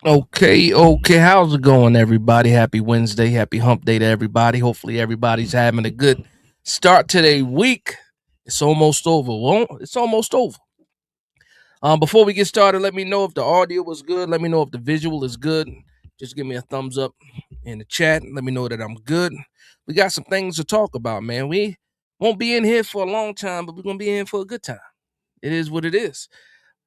Okay. How's it going, everybody? Happy Wednesday. Happy hump day to everybody. Hopefully, everybody's having a good start to their week. It's almost over. Well, it's almost over. Before we get started, let me know if the audio was good. Let me know if the visual is good. Just give me a thumbs up in the chat. Let me know that I'm good. We got some things to talk about, man. We won't be in here for a long time, but we're going to be in for a good time. It is what it is.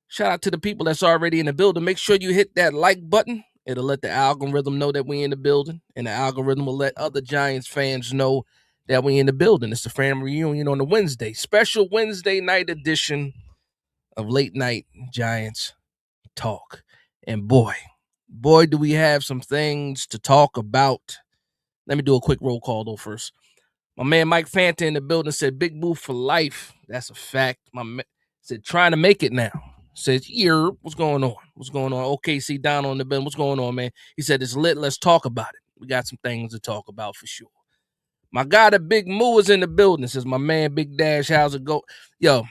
Shout out to the people that's already in the building. Make sure you hit that like button. It'll let the algorithm know that we in the building, and the algorithm will let other Giants fans know that we in the building. It's the family reunion on the Wednesday, special Wednesday night edition of Late Night Giants Talk. And boy, do we have some things to talk about. Let me do a quick roll call though first. My man Mike Fanta in the building said, "Big move for life." That's a fact. My man said, "Trying to make it now." Says, "Here, what's going on? What's going on?" OKC down on the building. What's going on, man? He said, "It's lit. Let's talk about it." We got some things to talk about for sure. My guy, the Big Moo, is in the building. Says, "My man, Big Dash, how's it go?" Yo,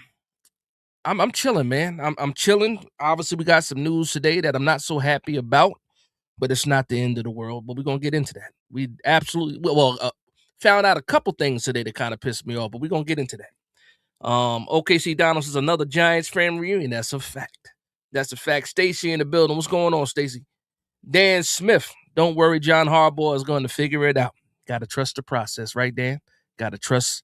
I'm chilling, man. I'm chilling. Obviously, we got some news today that I'm not so happy about, but it's not the end of the world. But we're gonna get into that. We absolutely found out a couple things today that kind of pissed me off, but we're gonna get into that. OKC Donalds is another Giants fan reunion. That's a fact. That's a fact. Stacy in the building. What's going on, Stacy? Dan Smith. Don't worry, John Harbaugh is going to figure it out. Got to trust the process, right, Dan? Got to trust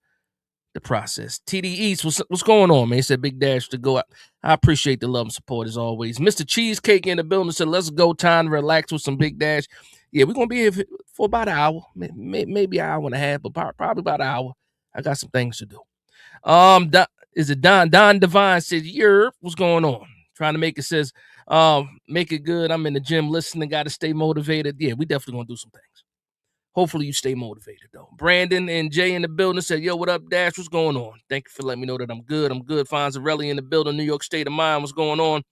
the process. TD East, what's going on, man? He said Big Dash to go out. I appreciate the love and support as always. Mr. Cheesecake in the building said, "Let's go. Time to relax with some Big Dash." Yeah, we're going to be here for about an hour, maybe an hour and a half, but probably about an hour. I got some things to do. Is it Don? Don Devine says, "Yer, what's going on?" Trying to make it says, "Make it good." I'm in the gym listening. Got to stay motivated. Yeah, we definitely gonna do some things. Hopefully you stay motivated though. Brandon and Jay in the building said, "Yo, what up, Dash? What's going on?" Thank you for letting me know that I'm good. I'm good. Fonzarelli in the building. New York State of Mind. What's going on?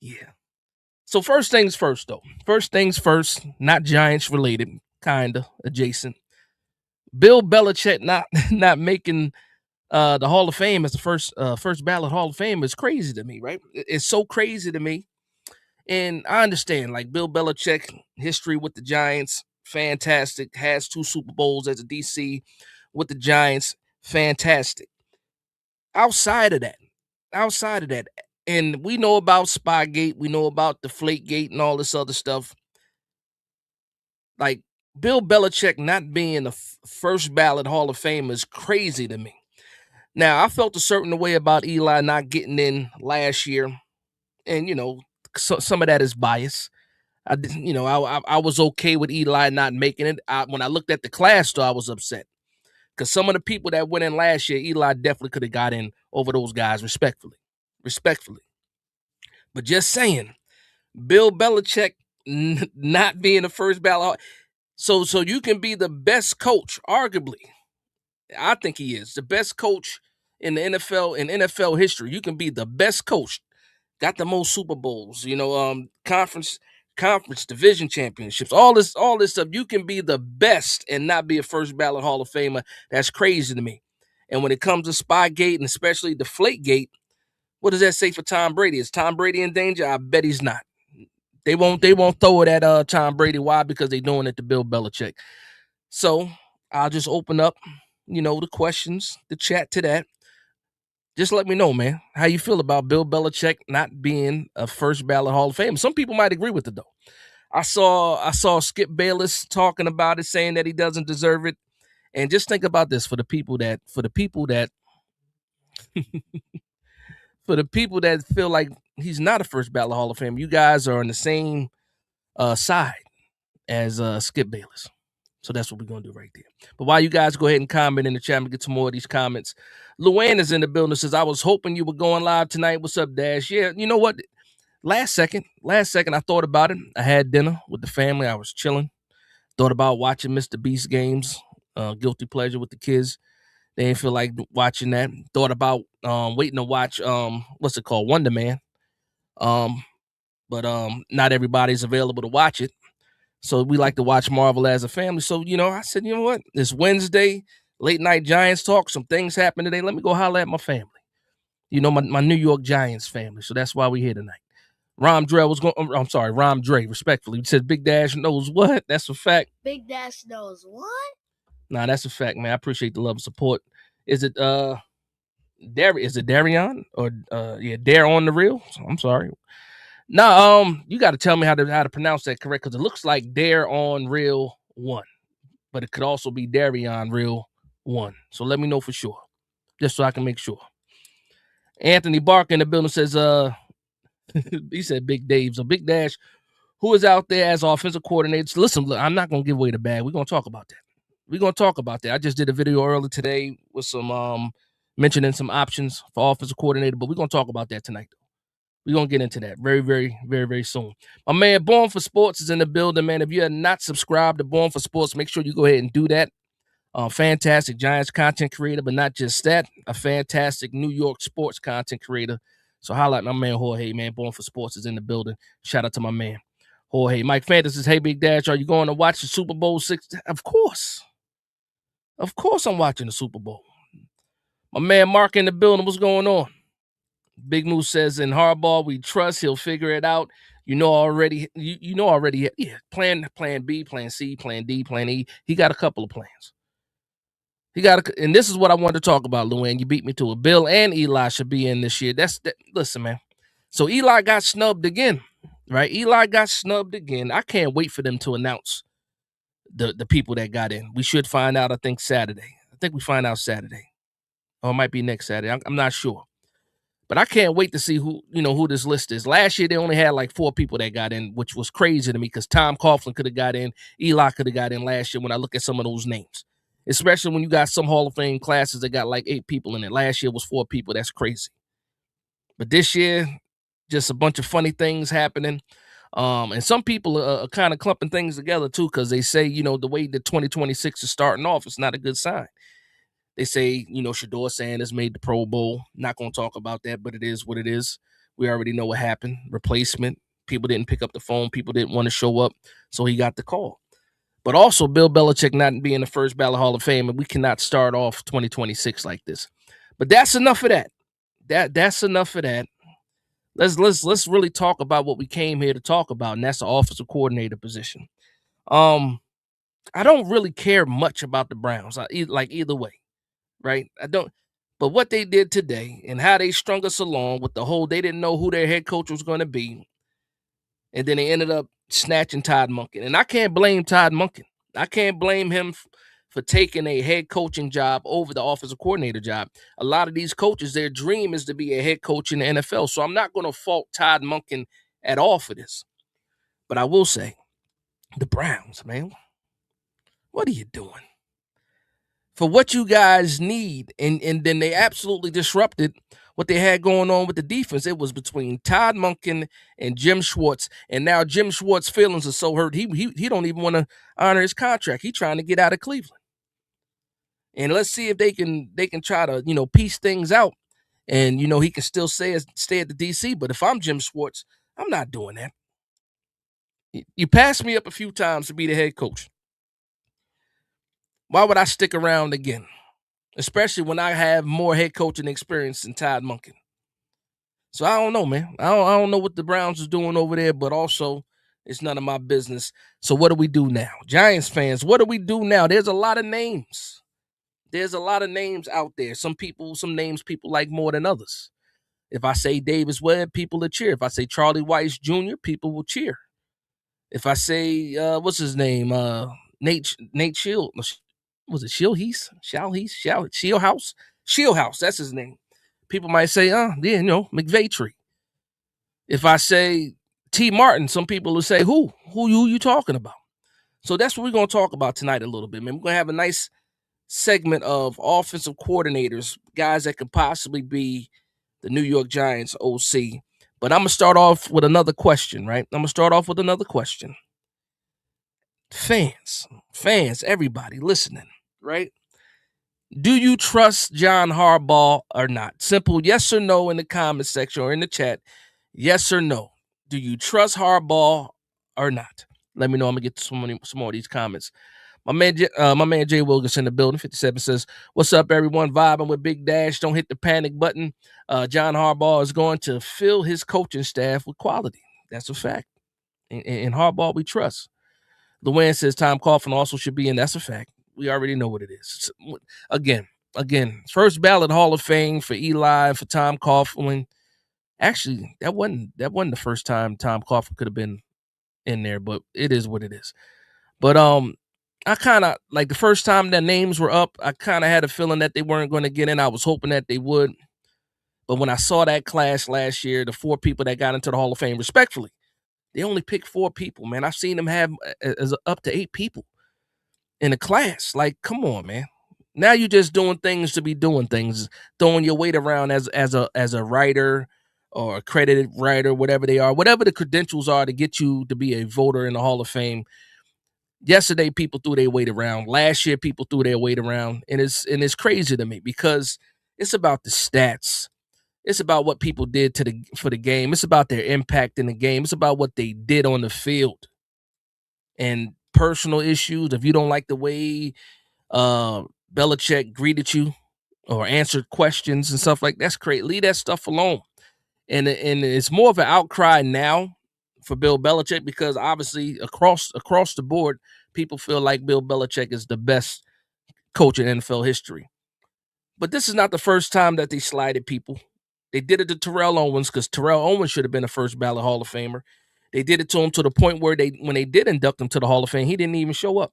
Yeah. So first things first though. First things first. Not Giants related. Kinda adjacent. Bill Belichick not not making the Hall of Fame as the first ballot Hall of Fame is crazy to me, right? It's so crazy to me. And I understand, like Bill Belichick, history with the Giants, fantastic. Has two Super Bowls as a DC with the Giants, fantastic. Outside of that, outside of that, and we know about Spygate, we know about Deflategate and all this other stuff. Like Bill Belichick not being the first ballot Hall of Fame is crazy to me. Now, I felt a certain way about Eli not getting in last year, and some of that is bias. I was okay with Eli not making it. When I looked at the class, though, I was upset because some of the people that went in last year, Eli definitely could have got in over those guys, respectfully. But just saying, Bill Belichick not being the first ballot, so you can be the best coach, arguably. I think he is the best coach in the NFL in NFL history. You can be the best coach, got the most Super Bowls, conference division championships, all this stuff. You can be the best and not be a first ballot Hall of Famer. That's crazy to me. And when it comes to Spygate and especially Deflategate, what does that say for Tom Brady? Is Tom Brady in danger? I bet he's not. They won't throw it at Tom Brady. Why? Because they're doing it to Bill Belichick. So I'll just open up, the questions, the chat to that. Just let me know, man, how you feel about Bill Belichick not being a first ballot Hall of Fame. Some people might agree with it though. I saw Skip Bayless talking about it, saying that he doesn't deserve it. And just think about this for the people that for the people that feel like he's not a first ballot Hall of Fame. You guys are on the same side as Skip Bayless. So that's what we're going to do right there. But while you guys go ahead and comment in the chat and get some more of these comments, Luann is in the building, says, "I was hoping you were going live tonight. What's up, Dash?" Yeah, you know what? Last second, I thought about it. I had dinner with the family. I was chilling. Thought about watching Mr. Beast games, guilty pleasure with the kids. They didn't feel like watching that. Thought about waiting to watch, what's it called? Wonder Man. But not everybody's available to watch it. So we like to watch Marvel as a family. So, I said, you know what? It's Wednesday, late night Giants talk. Some things happen today. Let me go holler at my family. My New York Giants family. So that's why we're here tonight. Rom Dre was going. I'm sorry, Rom Dre. Respectfully, he said Big Dash knows what. That's a fact. Big Dash knows what? Nah, that's a fact, man. I appreciate the love and support. Is it Is it Darion or Dare on the real? I'm sorry. No, you got to tell me how to pronounce that correct because it looks like Dare on Real 1, but it could also be Darion Real 1. So let me know for sure, just so I can make sure. Anthony Barker in the building says, he said Big Dave. So Big Dash, who is out there as offensive coordinator? Listen, look, I'm not gonna give away the bag. We're gonna talk about that. I just did a video earlier today with some mentioning some options for offensive coordinator, but we're gonna talk about that tonight. We're going to get into that very, very, very, very soon. My man, Born for Sports is in the building, man. If you are not subscribed to Born for Sports, make sure you go ahead and do that. Fantastic Giants content creator, but not just that, a fantastic New York sports content creator. So highlight my man, Jorge, man. Born for Sports is in the building. Shout out to my man, Jorge. Mike Fantas says, hey, Big Dash, are you going to watch the Super Bowl 6? Of course. Of course I'm watching the Super Bowl. My man, Mark in the building. What's going on? Big Moose says, in Harbaugh, we trust he'll figure it out. You know already. Yeah. Plan B, Plan C, Plan D, Plan E. He got a couple of plans. And this is what I wanted to talk about, Luann. You beat me to it. Bill and Eli should be in this year. Listen, man. So Eli got snubbed again, right? Eli got snubbed again. I can't wait for them to announce the people that got in. We should find out, I think, Saturday. I think we find out Saturday. Or it might be next Saturday. I'm not sure. But I can't wait to see who this list is. Last year, they only had like 4 people that got in, which was crazy to me because Tom Coughlin could have got in. Eli could have got in last year when I look at some of those names, especially when you got some Hall of Fame classes that got like 8 people in it. Last year was 4 people. That's crazy. But this year, just a bunch of funny things happening. And some people are kind of clumping things together too because they say, the way the 2026 is starting off, it's not a good sign. They say, Shedeur Sanders made the Pro Bowl. Not going to talk about that, but it is what it is. We already know what happened. Replacement. People didn't pick up the phone. People didn't want to show up, so he got the call. But also Bill Belichick not being the first ballot Hall of Fame, and we cannot start off 2026 like this. But that's enough of that. That's enough of that. Let's really talk about what we came here to talk about, and that's the offensive coordinator position. I don't really care much about the Browns, either way. Right? I don't. But what they did today and how they strung us along with the whole, they didn't know who their head coach was going to be. And then they ended up snatching Todd Monken. And I can't blame Todd Monken. I can't blame him for taking a head coaching job over the offensive coordinator job. A lot of these coaches, their dream is to be a head coach in the NFL. So I'm not going to fault Todd Monken at all for this. But I will say, the Browns, man, what are you doing? For what you guys need, and then they absolutely disrupted what they had going on with the defense. It was between Todd Monken and Jim Schwartz, and now Jim Schwartz's feelings are so hurt he don't even want to honor his contract. He's trying to get out of Cleveland, and let's see if they can try to piece things out, and he can still stay at the DC. But if I'm Jim Schwartz, I'm not doing that. You passed me up a few times to be the head coach. Why would I stick around again? Especially when I have more head coaching experience than Todd Monken. So I don't know, man. I don't know what the Browns is doing over there, but also it's none of my business. So what do we do now? Giants fans, what do we do now? There's a lot of names. There's a lot of names out there. Some names people like more than others. If I say Davis Webb, people will cheer. If I say Charlie Weiss Jr., people will cheer. If I say, what's his name? Nate Shield. Was it Shieldhouse? Shieldhouse, that's his name. People might say, McVaytree. If I say T. Martin, some people will say, who you talking about? So that's what we're going to talk about tonight a little bit, man. We're going to have a nice segment of offensive coordinators, guys that could possibly be the New York Giants OC. But I'm going to start off with another question, right? Fans, everybody listening, right? Do you trust John Harbaugh or not? Simple yes or no in the comment section or in the chat. Yes or no. Do you trust Harbaugh or not? Let me know. I'm going to get to some more of these comments. My man Jay Wilkerson in the building, 57 says, what's up, everyone? Vibing with Big Dash. Don't hit the panic button. John Harbaugh is going to fill his coaching staff with quality. That's a fact. In Harbaugh, we trust. Luann says Tom Coughlin also should be in. That's a fact. We already know what it is. Again, first ballot Hall of Fame for Eli, for Tom Coughlin. Actually, that wasn't the first time Tom Coughlin could have been in there, but it is what it is. But I kind of like the first time their names were up, I kind of had a feeling that they weren't going to get in. I was hoping that they would. But when I saw that class last year, the 4 people that got into the Hall of Fame, respectfully, they only picked 4 people, man. I've seen them have as up to 8 people in a class. Like, come on, man. Now you're just doing things to be doing things, throwing your weight around as a writer or accredited writer, whatever they are, whatever the credentials are to get you to be a voter in the Hall of Fame. Yesterday, people threw their weight around. Last year, people threw their weight around, and it's crazy to me because it's about the stats. It's about what people did for the game. It's about their impact in the game. It's about what they did on the field. And personal issues, if you don't like the way Belichick greeted you or answered questions and stuff like that's great. Leave that stuff alone. And it's more of an outcry now for Bill Belichick because obviously across the board, people feel like Bill Belichick is the best coach in NFL history. But this is not the first time that they slighted people. They did it to Terrell Owens because Terrell Owens should have been a first ballot Hall of Famer. They did it to him to the point where when they did induct him to the Hall of Fame, he didn't even show up.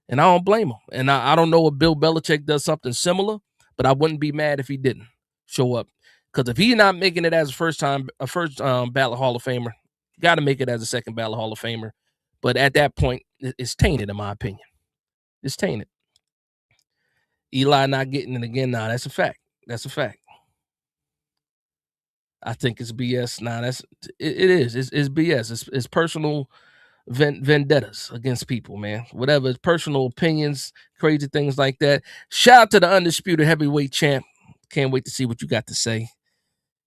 And I don't blame him. And I don't know if Bill Belichick does something similar, but I wouldn't be mad if he didn't show up. Because if he's not making it as a first ballot Hall of Famer, got to make it as a second ballot Hall of Famer. But at that point, it's tainted, in my opinion. It's tainted. Eli not getting it again. Nah, that's a fact. That's a fact. I think it's BS. Nah, it is. It's BS. It's personal vendettas against people, man. Whatever, it's personal opinions, crazy things like that. Shout out to the undisputed heavyweight champ. Can't wait to see what you got to say.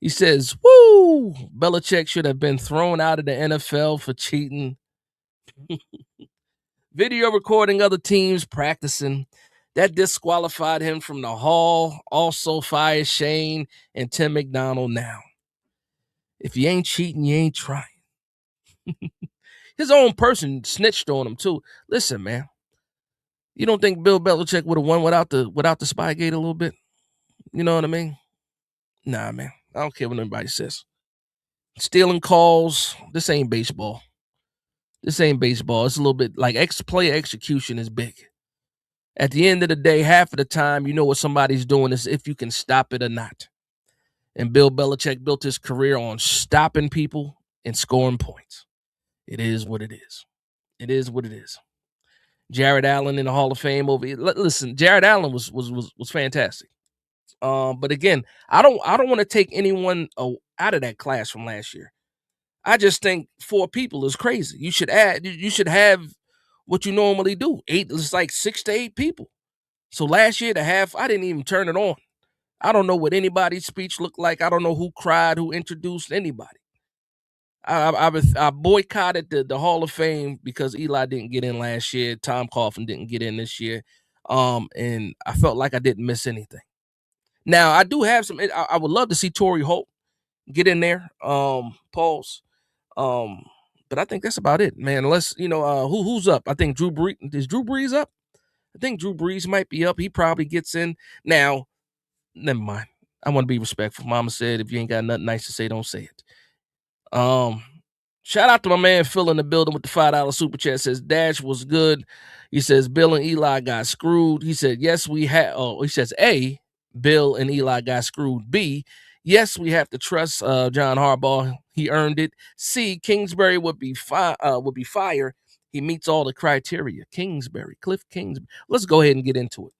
He says, "Woo! Belichick should have been thrown out of the NFL for cheating." Video recording other teams practicing. That disqualified him from the Hall. Also fires Shane and Tim McDonald now. If you ain't cheating, you ain't trying. His own person snitched on him too. Listen, man. You don't think Bill Belichick would have won without the Spygate a little bit? You know what I mean? Nah, man. I don't care what anybody says. Stealing calls. This ain't baseball. This ain't baseball. It's a little bit like player execution is big. At the end of the day, half of the time, you know what somebody's doing is if you can stop it or not. And Bill Belichick built his career on stopping people and scoring points. It is what it is. It is what it is. Jared Allen in the Hall of Fame over here. Listen, Jared Allen was fantastic. But again, I don't want to take anyone out of that class from last year. I just think 4 people is crazy. You should have what you normally do. 8, it's like 6 to 8 people. So last year, the half, I didn't even turn it on. I don't know what anybody's speech looked like. I don't know who cried, who introduced anybody. I boycotted the Hall of Fame because Eli didn't get in last year. Tom Coughlin didn't get in this year. And I felt like I didn't miss anything. Now, I do have some. I would love to see Torrey Holt get in there. Pause. But I think that's about it, man. Unless who's up? I think Drew Brees. Is Drew Brees up? I think Drew Brees might be up. He probably gets in. Now, never mind. I want to be respectful. Mama said, if you ain't got nothing nice to say, don't say it. Shout out to my man Phil in the building with the $5 super chat. Says Dash was good. He says Bill and Eli got screwed. He said yes, we had. Oh, he says A. Bill and Eli got screwed. B. Yes, we have to trust John Harbaugh. He earned it. C. Kingsbury would be fired. He meets all the criteria. Cliff Kingsbury. Let's go ahead and get into it.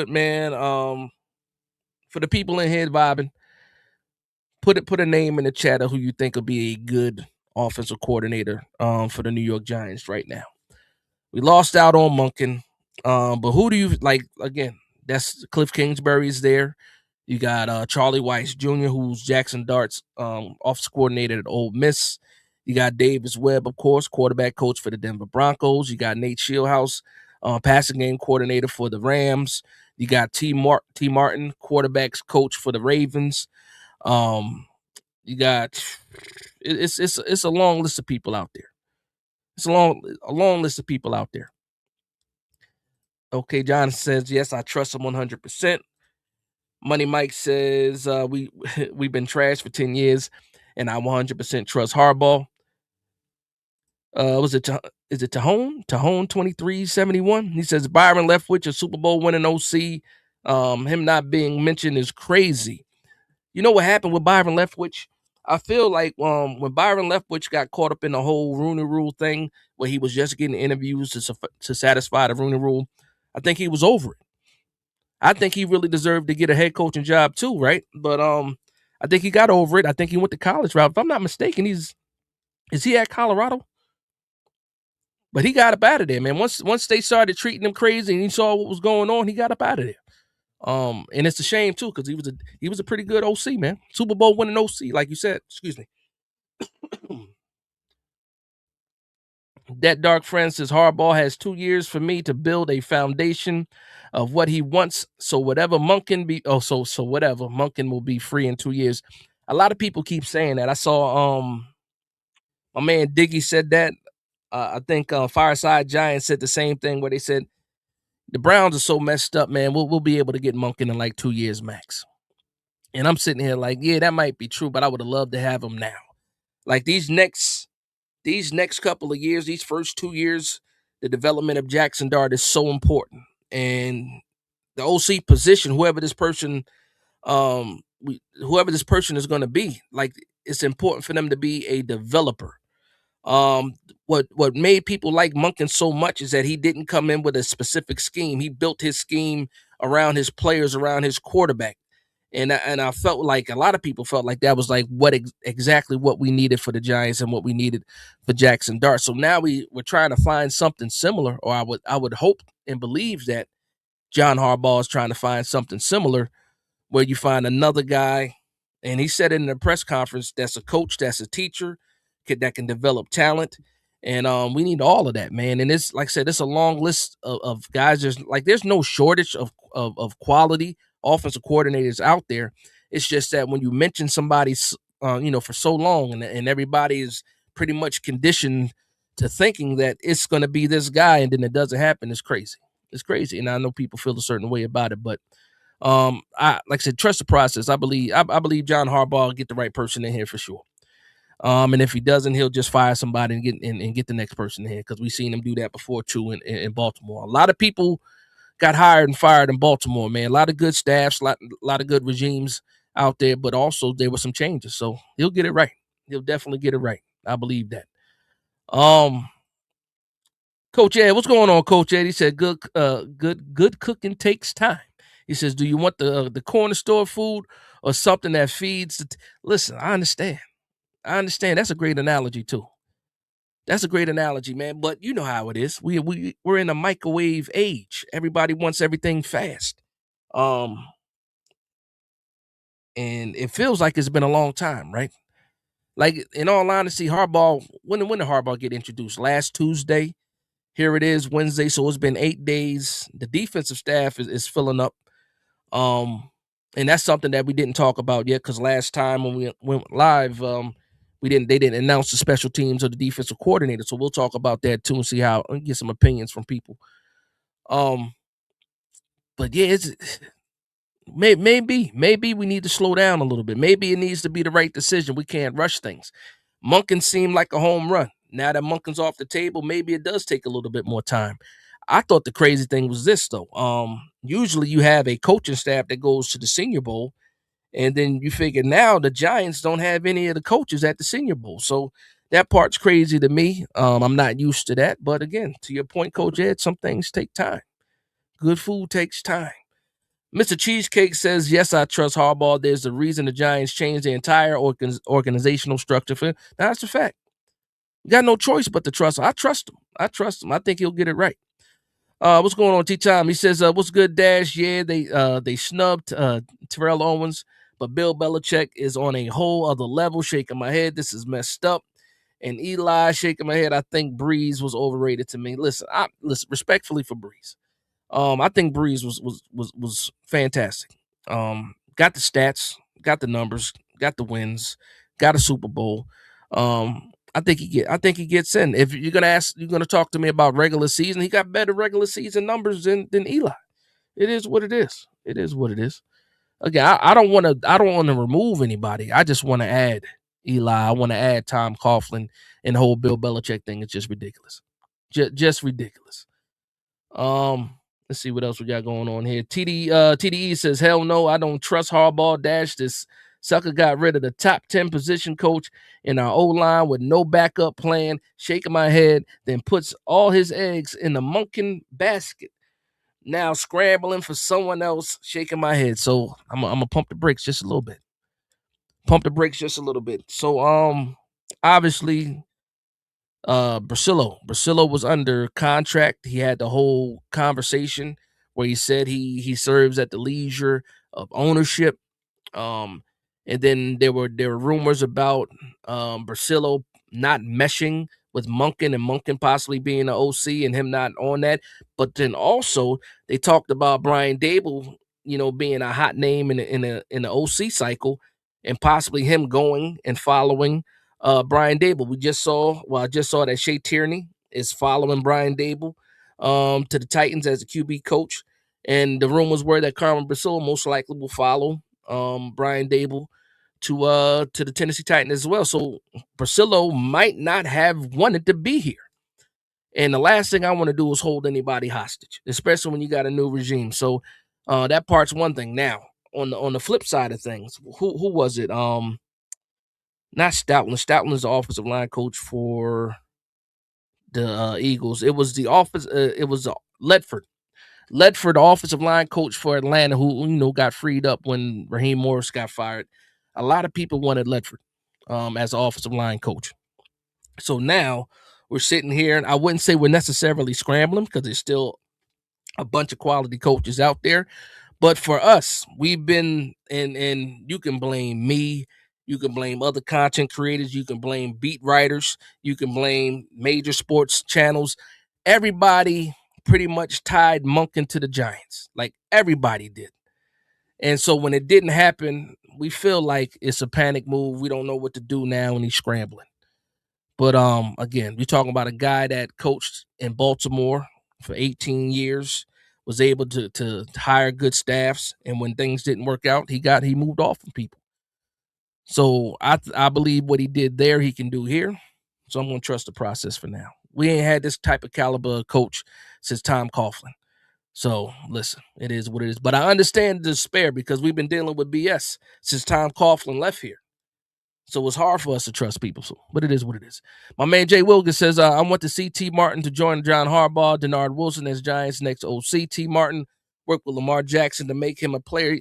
Man. For the people in here vibing, put a name in the chat of who you think will be a good offensive coordinator for the New York Giants right now. We lost out on Monken, but who do you like? Again, that's Cliff Kingsbury is there. You got Charlie Weiss Jr., who's Jackson Dart's offensive coordinator at Ole Miss. You got Davis Webb, of course, quarterback coach for the Denver Broncos. You got Nate Shieldhouse, passing game coordinator for the Rams. You got T. Martin, quarterbacks coach for the Ravens. You got it's a long list of people out there. It's a long list of people out there. Okay, John says yes, I trust him 100%. Money Mike says we've been trashed for 10 years, and I 100% trust Harbaugh. Was it is it Tahone? Tahone 2371. He says Byron Leftwich, a Super Bowl winning OC. Him not being mentioned is crazy. You know what happened with Byron Leftwich? I feel like when Byron Leftwich got caught up in the whole Rooney Rule thing, where he was just getting interviews to satisfy the Rooney Rule, I think he was over it. I think he really deserved to get a head coaching job too, right? But I think he got over it. I think he went to college route. If I'm not mistaken, is he at Colorado? But he got up out of there, man. Once they started treating him crazy and he saw what was going on, he got up out of there. And it's a shame too, because he was a pretty good OC, man. Super Bowl winning OC, like you said. Excuse me. That Dark Friend says Harbaugh has 2 years for me to build a foundation of what he wants. So whatever Monken be, so whatever Monken will be free in 2 years. A lot of people keep saying that. I saw my man Diggy said that. I think Fireside Giant said the same thing, where they said the Browns are so messed up, man. We'll be able to get Monken in like 2 years max. And I'm sitting here like, yeah, that might be true, but I would have loved to have him now. Like these next couple of years, these first 2 years, the development of Jackson Dart is so important. And the OC position, whoever this person is going to be, like it's important for them to be a developer. What made people like Monken so much is that he didn't come in with a specific scheme. He built his scheme around his players, around his quarterback. And I felt like a lot of people felt like that was like exactly what we needed for the Giants and what we needed for Jackson Dart. So now we're trying to find something similar, or I would hope and believe that John Harbaugh is trying to find something similar, where you find another guy, and he said it in a press conference, that's a coach, that's a teacher, that can develop talent. And we need all of that, man. And it's like I said, it's a long list of guys. There's no shortage of quality offensive coordinators out there. It's just that when you mention somebody, for so long, and everybody is pretty much conditioned to thinking that it's going to be this guy, and then it doesn't happen. It's crazy. It's crazy, and I know people feel a certain way about it, but I like I said, trust the process. I believe John Harbaugh will get the right person in here for sure. And if he doesn't, he'll just fire somebody and get the next person in here, because we've seen him do that before too in Baltimore. A lot of people got hired and fired in Baltimore, man. A lot of good staffs, a lot of good regimes out there, but also there were some changes. So he'll get it right. He'll definitely get it right. I believe that. Coach Ed, what's going on, Coach Ed? He said good cooking takes time. He says, do you want the corner store food or something that feeds? Listen, I understand. That's a great analogy too. That's a great analogy, man. But you know how it is. We're in a microwave age. Everybody wants everything fast. And it feels like it's been a long time, right? Like, in all honesty, Harbaugh, when did Harbaugh get introduced? Last Tuesday. Here it is, Wednesday. So it's been 8 days. The defensive staff is filling up. And that's something that we didn't talk about yet, because last time when we went live, they didn't announce the special teams or the defensive coordinator. So we'll talk about that too and see how, and get some opinions from people. But yeah, it's maybe we need to slow down a little bit. Maybe it needs to be the right decision. We can't rush things. Monken seemed like a home run. Now that Monken's off the table, maybe it does take a little bit more time. I thought the crazy thing was this though. Usually you have a coaching staff that goes to the Senior Bowl, and then you figure now the Giants don't have any of the coaches at the Senior Bowl. So that part's crazy to me. I'm not used to that. But again, to your point, Coach Ed, some things take time. Good food takes time. Mr. Cheesecake says, yes, I trust Harbaugh. There's a reason the Giants changed the entire organizational structure. Now, that's a fact. You got no choice but to trust him. I trust him. I think he'll get it right. What's going on, T-Time? He says, what's good, Dash? Yeah, they snubbed Terrell Owens, but Bill Belichick is on a whole other level. Shaking my head. This is messed up. And Eli, shaking my head. I think Breeze was overrated to me. Listen, respectfully for Breeze. I think Breeze was fantastic. Got the stats, got the numbers, got the wins, got a Super Bowl. I think he gets in. If you're gonna talk to me about regular season, he got better regular season numbers than Eli. It is what it is. It is what it is. Again, I don't want to remove anybody. I just want to add Eli. I want to add Tom Coughlin, and the whole Bill Belichick thing is just ridiculous. Just ridiculous. Let's see what else we got going on here. TDE says, hell no, I don't trust Harbaugh. This sucker got rid of the top 10 position coach in our O-line with no backup plan, shaking my head, then puts all his eggs in the Monken basket. Now scrambling for someone else, shaking my head. So I'm gonna pump the brakes just a little bit. So obviously Brasillo was under contract. He had the whole conversation where he said he serves at the leisure of ownership. And then there were rumors about Brasillo not meshing with Monken and Monken possibly being the OC and him not on that. But then also they talked about Brian Dable, being a hot name in the OC cycle, and possibly him going and following Brian Dable. I just saw that Shea Tierney is following Brian Dable to the Titans as a QB coach. And the rumors were that Carmen Brasillo most likely will follow Brian Dable to the Tennessee Titans as well. So Brasillo might not have wanted to be here. And the last thing I want to do is hold anybody hostage, especially when you got a new regime. So that part's one thing. Now, on the flip side of things, who was it? Not Stoutland. Stoutland is the offensive line coach for the Eagles. It was Ledford. Ledford, the offensive line coach for Atlanta, who got freed up when Raheem Morris got fired. A lot of people wanted Ledford as the offensive line coach. So now we're sitting here, and I wouldn't say we're necessarily scrambling because there's still a bunch of quality coaches out there. But for us, we've been, and you can blame me, you can blame other content creators, you can blame beat writers, you can blame major sports channels. Everybody pretty much tied Monken to the Giants. Like everybody did. And so when it didn't happen, we feel like it's a panic move. We don't know what to do now, and he's scrambling. But again, we're talking about a guy that coached in Baltimore for 18 years, was able to hire good staffs, and when things didn't work out, he moved off from people. So I believe what he did there, he can do here. So I'm going to trust the process for now. We ain't had this type of caliber coach since Tom Coughlin. So listen, it is what it is. But I understand the despair because we've been dealing with BS since Tom Coughlin left here. So it's hard for us to trust people. But it is what it is. My man Jay Wilkins says, I want to see T. Martin to join John Harbaugh, Dennard Wilson as Giants' next OC. T. Martin worked with Lamar Jackson to make him a player.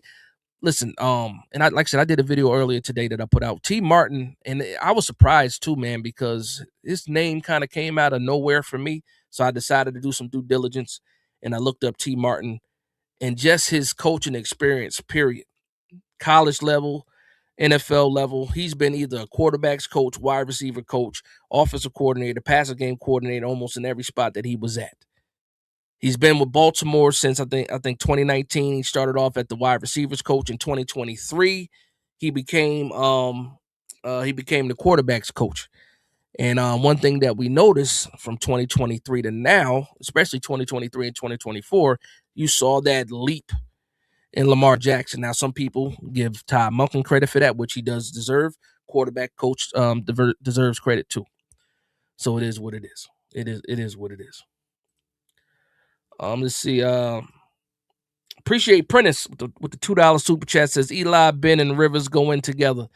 Listen, and like I said, I did a video earlier today that I put out. T. Martin, and I was surprised too, man, because his name kind of came out of nowhere for me. So I decided to do some due diligence, and I looked up T. Martin and just his coaching experience, period. College level, NFL level. He's been either a quarterback's coach, wide receiver coach, offensive coordinator, passing game coordinator, almost in every spot that he was at. He's been with Baltimore since I think 2019. He started off at the wide receivers coach in 2023. He became the quarterback's coach. And one thing that we noticed from 2023 to now, especially 2023 and 2024, you saw that leap in Lamar Jackson. Now, some people give Todd Monken credit for that, which he does deserve. Quarterback coach deserves credit too. So it is what it is. It is what it is. Let's see. Appreciate Prentice with the $2 super chat. Says Eli, Ben, and Rivers go in together.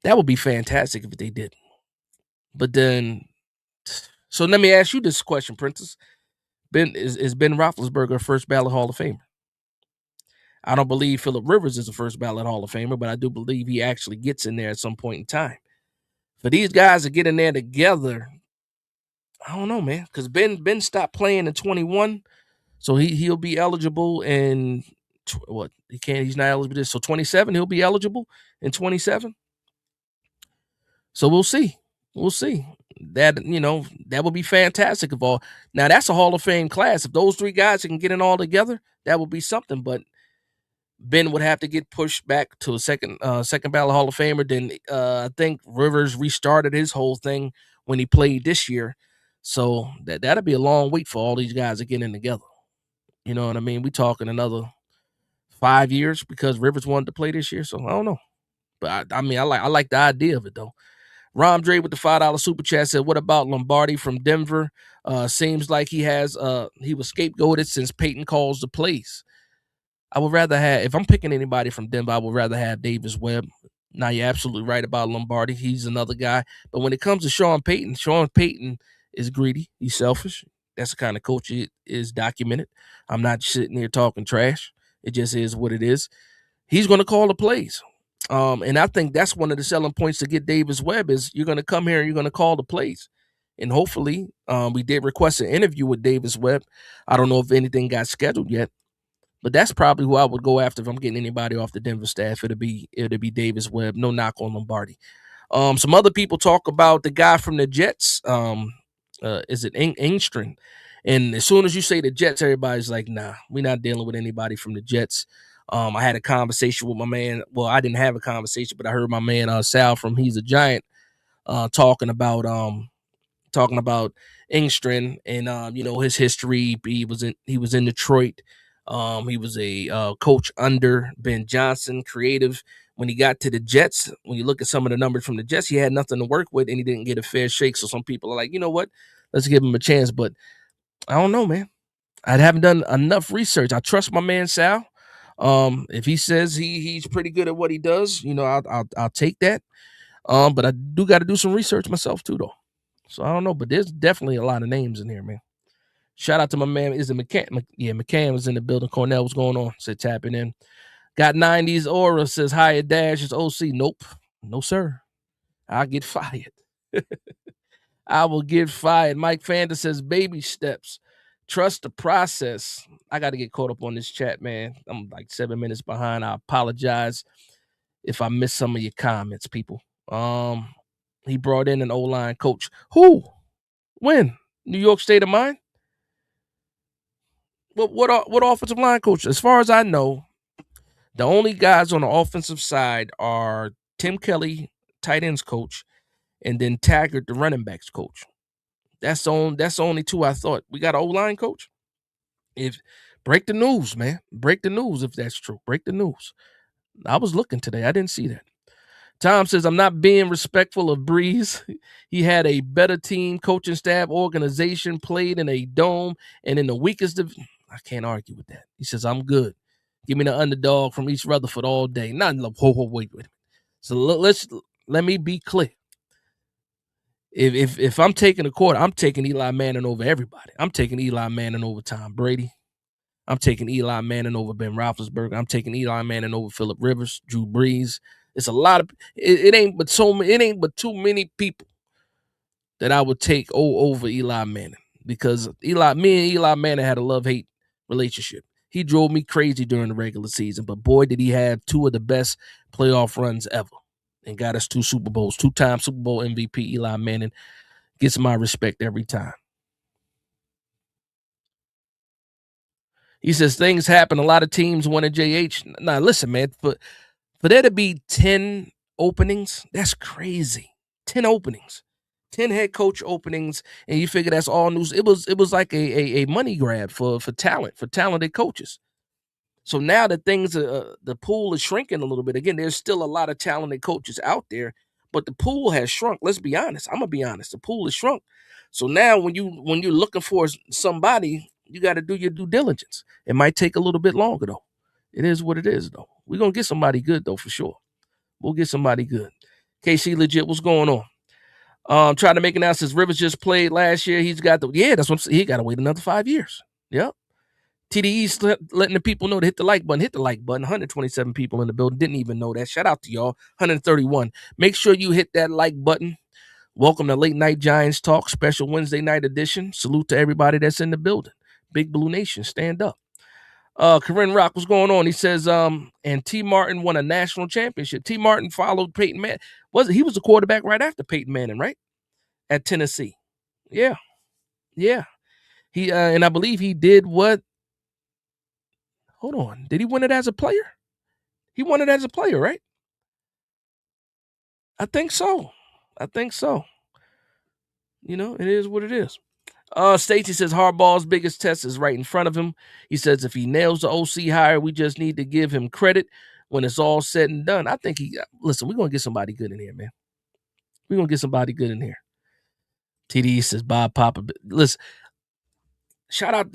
That would be fantastic if they did. But then, so let me ask you this question, Prentice. Is Ben Roethlisberger a first ballot Hall of Famer? I don't believe Phillip Rivers is a first ballot Hall of Famer, but I do believe he actually gets in there at some point in time. For these guys to get in there together, I don't know, man, because Ben stopped playing in 21, so he'll be eligible in what he's not eligible. So 27, he'll be eligible in 27. So we'll see. That that would be fantastic. If all now that's a Hall of Fame class. If those three guys can get in all together, that would be something. But Ben would have to get pushed back to a second ballot Hall of Famer. Then I think Rivers restarted his whole thing when he played this year. So that'll be a long wait for all these guys to get in together. You know what I mean? We talking another 5 years because Rivers wanted to play this year. So I don't know. But I mean, I like the idea of it though. Rom Dre with the $5 super chat said, "What about Lombardi from Denver? Seems like he was scapegoated since Peyton calls the plays. I would rather have, if I'm picking anybody from Denver, I would rather have Davis Webb. Now you're absolutely right about Lombardi. He's another guy. But when it comes to Sean Payton is greedy. He's selfish. That's the kind of coach he is documented. I'm not sitting here talking trash. It just is what it is. He's going to call the plays. And I think that's one of the selling points to get Davis Webb is you're going to come here and you're going to call the plays. And hopefully, we did request an interview with Davis Webb. I don't know if anything got scheduled yet, but that's probably who I would go after if I'm getting anybody off the Denver staff. It'll be Davis Webb. No knock on Lombardi. Some other people talk about the guy from the Jets. Is it Engstrom? And as soon as you say the Jets, everybody's like, nah, we're not dealing with anybody from the Jets. I had a conversation with my man. Well, I didn't have a conversation, but I heard my man Sal from He's a Giant talking about Engstrom and his history. He was in Detroit. He was a coach under Ben Johnson, creative. When he got to the Jets, when you look at some of the numbers from the Jets, he had nothing to work with, and he didn't get a fair shake. So some people are like, you know what? Let's give him a chance. But I don't know, man. I haven't done enough research. I trust my man Sal. If he says he's pretty good at what he does, I'll take that. But I do got to do some research myself too, though. So I don't know, but there's definitely a lot of names in here, man. Shout out to my man. Is it McCann? Yeah, McCann was in the building. Cornell, what's going on? Said tapping in. Got 90s aura. Says hi, Dash. It's OC. Nope. No, sir. I'll get fired. I will get fired. Mike Fanda says baby steps. Trust the process. I got to get caught up on this chat, man. I'm like 7 minutes behind. I apologize if I missed some of your comments, people. He brought in an O-line coach. Who? When? New York State of Mind? What offensive line coach? As far as I know, the only guys on the offensive side are Tim Kelly, tight ends coach, and then Taggart, the running backs coach. That's the only two I thought. We got an O-line coach? If break the news, man. Break the news if that's true. Break the news. I was looking today. I didn't see that. Tom says, I'm not being respectful of Breeze. He had a better team, coaching staff, organization, played in a dome, and in the weakest of... I can't argue with that. He says, I'm good. Give me the underdog from East Rutherford all day. Not wait. So let me be clear. If I'm taking a quarter, I'm taking Eli Manning over everybody. I'm taking Eli Manning over Tom Brady. I'm taking Eli Manning over Ben Roethlisberger. I'm taking Eli Manning over Phillip Rivers, Drew Brees. It's a lot of it ain't but too many people that I would take over Eli Manning because me and Eli Manning had a love-hate relationship. He drove me crazy during the regular season, but boy, did he have two of the best playoff runs ever and got us 2 Super Bowls, 2-time Super Bowl MVP. Eli Manning gets my respect every time. He says things happen. A lot of teams wanted JH. Now, listen, man, for there to be 10 openings, that's crazy. 10 openings. 10 head coach openings, and you figure that's all news. It was like a money grab for talent, for talented coaches. So now that the pool is shrinking a little bit. Again, there's still a lot of talented coaches out there, but the pool has shrunk. Let's be honest. I'm gonna be honest. The pool is shrunk. So now when you're looking for somebody, you got to do your due diligence. It might take a little bit longer though. It is what it is though. We're gonna get somebody good though for sure. We'll get somebody good. KC legit, what's going on? Trying to make an announcement. Rivers just played last year. He's got that's what he got to wait another 5 years. Yep. TDE's letting the people know to hit the like button. Hit the like button. 127 people in the building. Didn't even know that. Shout out to y'all. 131. Make sure you hit that like button. Welcome to Late Night Giants Talk, special Wednesday night edition. Salute to everybody that's in the building. Big Blue Nation, stand up. Corinne Rock, what's going on? He says, and T. Martin won a national championship. T. Martin followed Peyton Manning. He was the quarterback right after Peyton Manning, right? At Tennessee. Yeah. He and I believe he did what? Hold on. Did he win it as a player? He won it as a player, right? I think so. It is what it is. Stacey says Harbaugh's biggest test is right in front of him. He says if he nails the OC hire, we just need to give him credit when it's all said and done. I think listen, we're going to get somebody good in here, man. We're going to get somebody good in here. TD says Bob Papa. Listen, shout out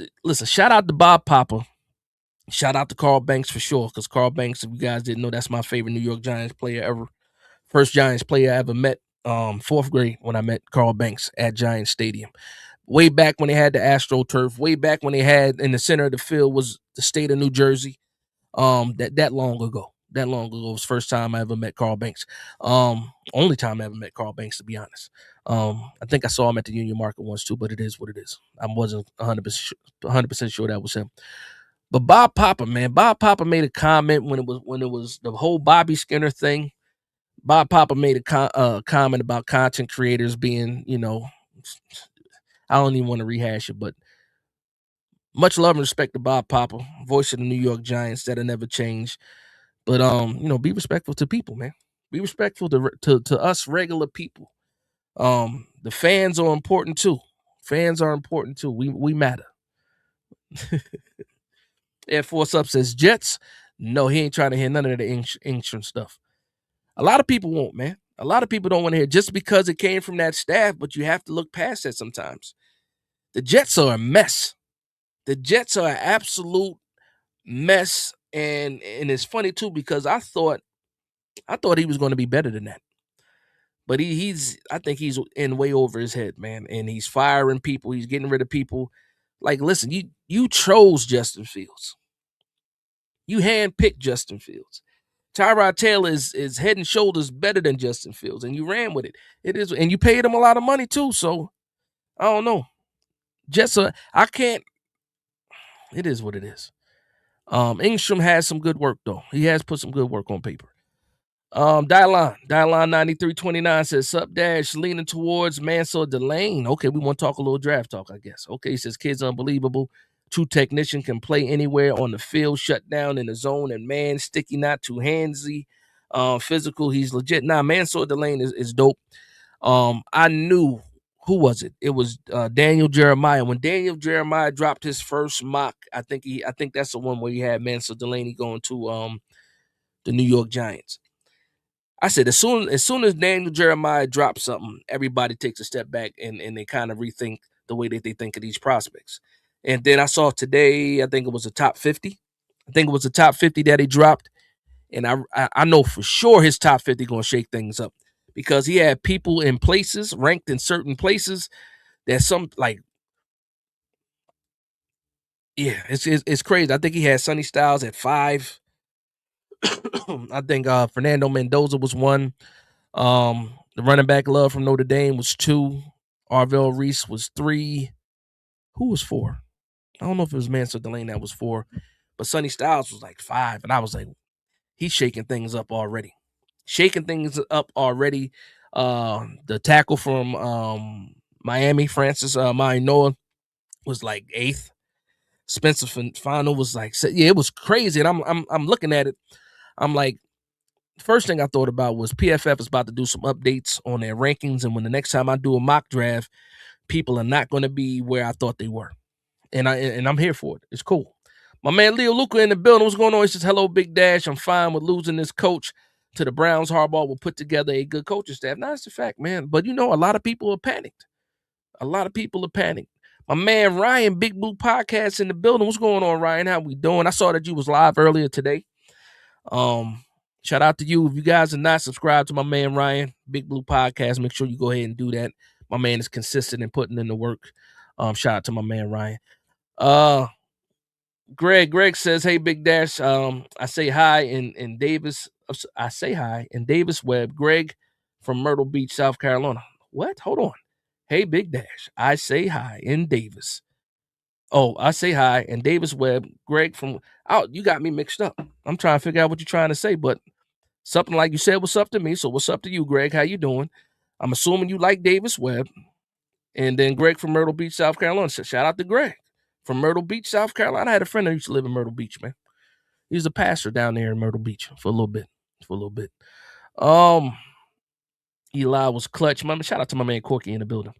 to Bob Papa. Shout out to Carl Banks for sure, because Carl Banks, if you guys didn't know, that's my favorite New York Giants player ever. First Giants player I ever met, fourth grade when I met Carl Banks at Giants Stadium. Way back when they had the AstroTurf, way back when they had in the center of the field was the state of New Jersey. That long ago. That long ago was the first time I ever met Carl Banks. Only time I ever met Carl Banks, to be honest. I think I saw him at the Union Market once too, but it is what it is. I wasn't 100% sure that was him. But Bob Papa, man, Bob Papa made a comment when it was the whole Bobby Skinner thing. Bob Papa made a comment about content creators being, I don't even want to rehash it, but much love and respect to Bob Papa, voice of the New York Giants that'll never change. But be respectful to people, man. Be respectful to us regular people. The fans are important too. Fans are important too. We matter. Air Force Up says Jets. No, he ain't trying to hear none of the ancient stuff. A lot of people won't, man. A lot of people don't want to hear just because it came from that staff, but you have to look past that sometimes. The Jets are a mess. The Jets are an absolute mess, and it's funny too because I thought he was going to be better than that, but I think he's in way over his head, man, and he's firing people, he's getting rid of people. Like, listen, you chose Justin Fields, you handpicked Justin Fields. Tyrod Taylor is head and shoulders better than Justin Fields, and you ran with it. It is, and you paid him a lot of money too. So I don't know. Jets I can't. It is what it is. Ingstrom has some good work though. He has put some good work on paper. Dialon 9329 says, Sup Dash, leaning towards Mansell Delane. Okay, we want to talk a little draft talk, I guess. Okay, he says, kid's unbelievable. True technician, can play anywhere on the field, shut down in the zone, and man, sticky, not too handsy. Physical, he's legit. Nah, Mansell Delane is dope. I knew, who was it? It was Daniel Jeremiah. When Daniel Jeremiah dropped his first mock, I think that's the one where he had Mansell Delaney going to the New York Giants. I said as soon as Daniel Jeremiah drops something, everybody takes a step back and they kind of rethink the way that they think of these prospects. And then I saw today, I think it was a top 50. I think it was a top 50 that he dropped. And I know for sure his top 50 going to shake things up because he had people in places, ranked in certain places that it's crazy. I think he had Sonny Styles at 5. I think Fernando Mendoza was 1. The running back Love from Notre Dame was 2. Arvell Reese was 3. Who was 4? I don't know if it was Mansell Delane that was 4, but Sonny Styles was like 5, and I was like, he's shaking things up already. The tackle from Miami, Francis Mainoa, was like 8th. Spencer Fano was like, yeah, it was crazy. And I'm looking at it. I'm like, first thing I thought about was PFF is about to do some updates on their rankings, and when the next time I do a mock draft, people are not going to be where I thought they were, and I'm here for it. It's cool. My man Leo Luca in the building. What's going on? He says, "Hello, Big Dash. I'm fine with losing this coach to the Browns. Harbaugh will put together a good coaching staff." Now, that's the fact, man. But a lot of people are panicked. My man Ryan, Big Blue Podcast in the building. What's going on, Ryan? How we doing? I saw that you was live earlier today. Shout out to you. If you guys are not subscribed to my man Ryan, Big Blue Podcast, make sure you go ahead and do that. My man is consistent in putting in the work. Shout out to my man Ryan. Greg says, "Hey, Big Dash. I say hi in Davis. I say hi in Davis Webb. Greg from Myrtle Beach, South Carolina. What? Hold on. Hey, Big Dash. I say hi in Davis. Oh, I say hi in Davis Webb. Greg from you got me mixed up. I'm trying to figure out what you're trying to say, but something like you said, what's up to me. So what's up to you, Greg? How you doing? I'm assuming you like Davis Webb. And then Greg from Myrtle Beach, South Carolina. So shout out to Greg from Myrtle Beach, South Carolina. I had a friend that used to live in Myrtle Beach, man. He was a pastor down there in Myrtle Beach for a little bit. Um, Eli was clutch. Shout out to my man Corky in the building.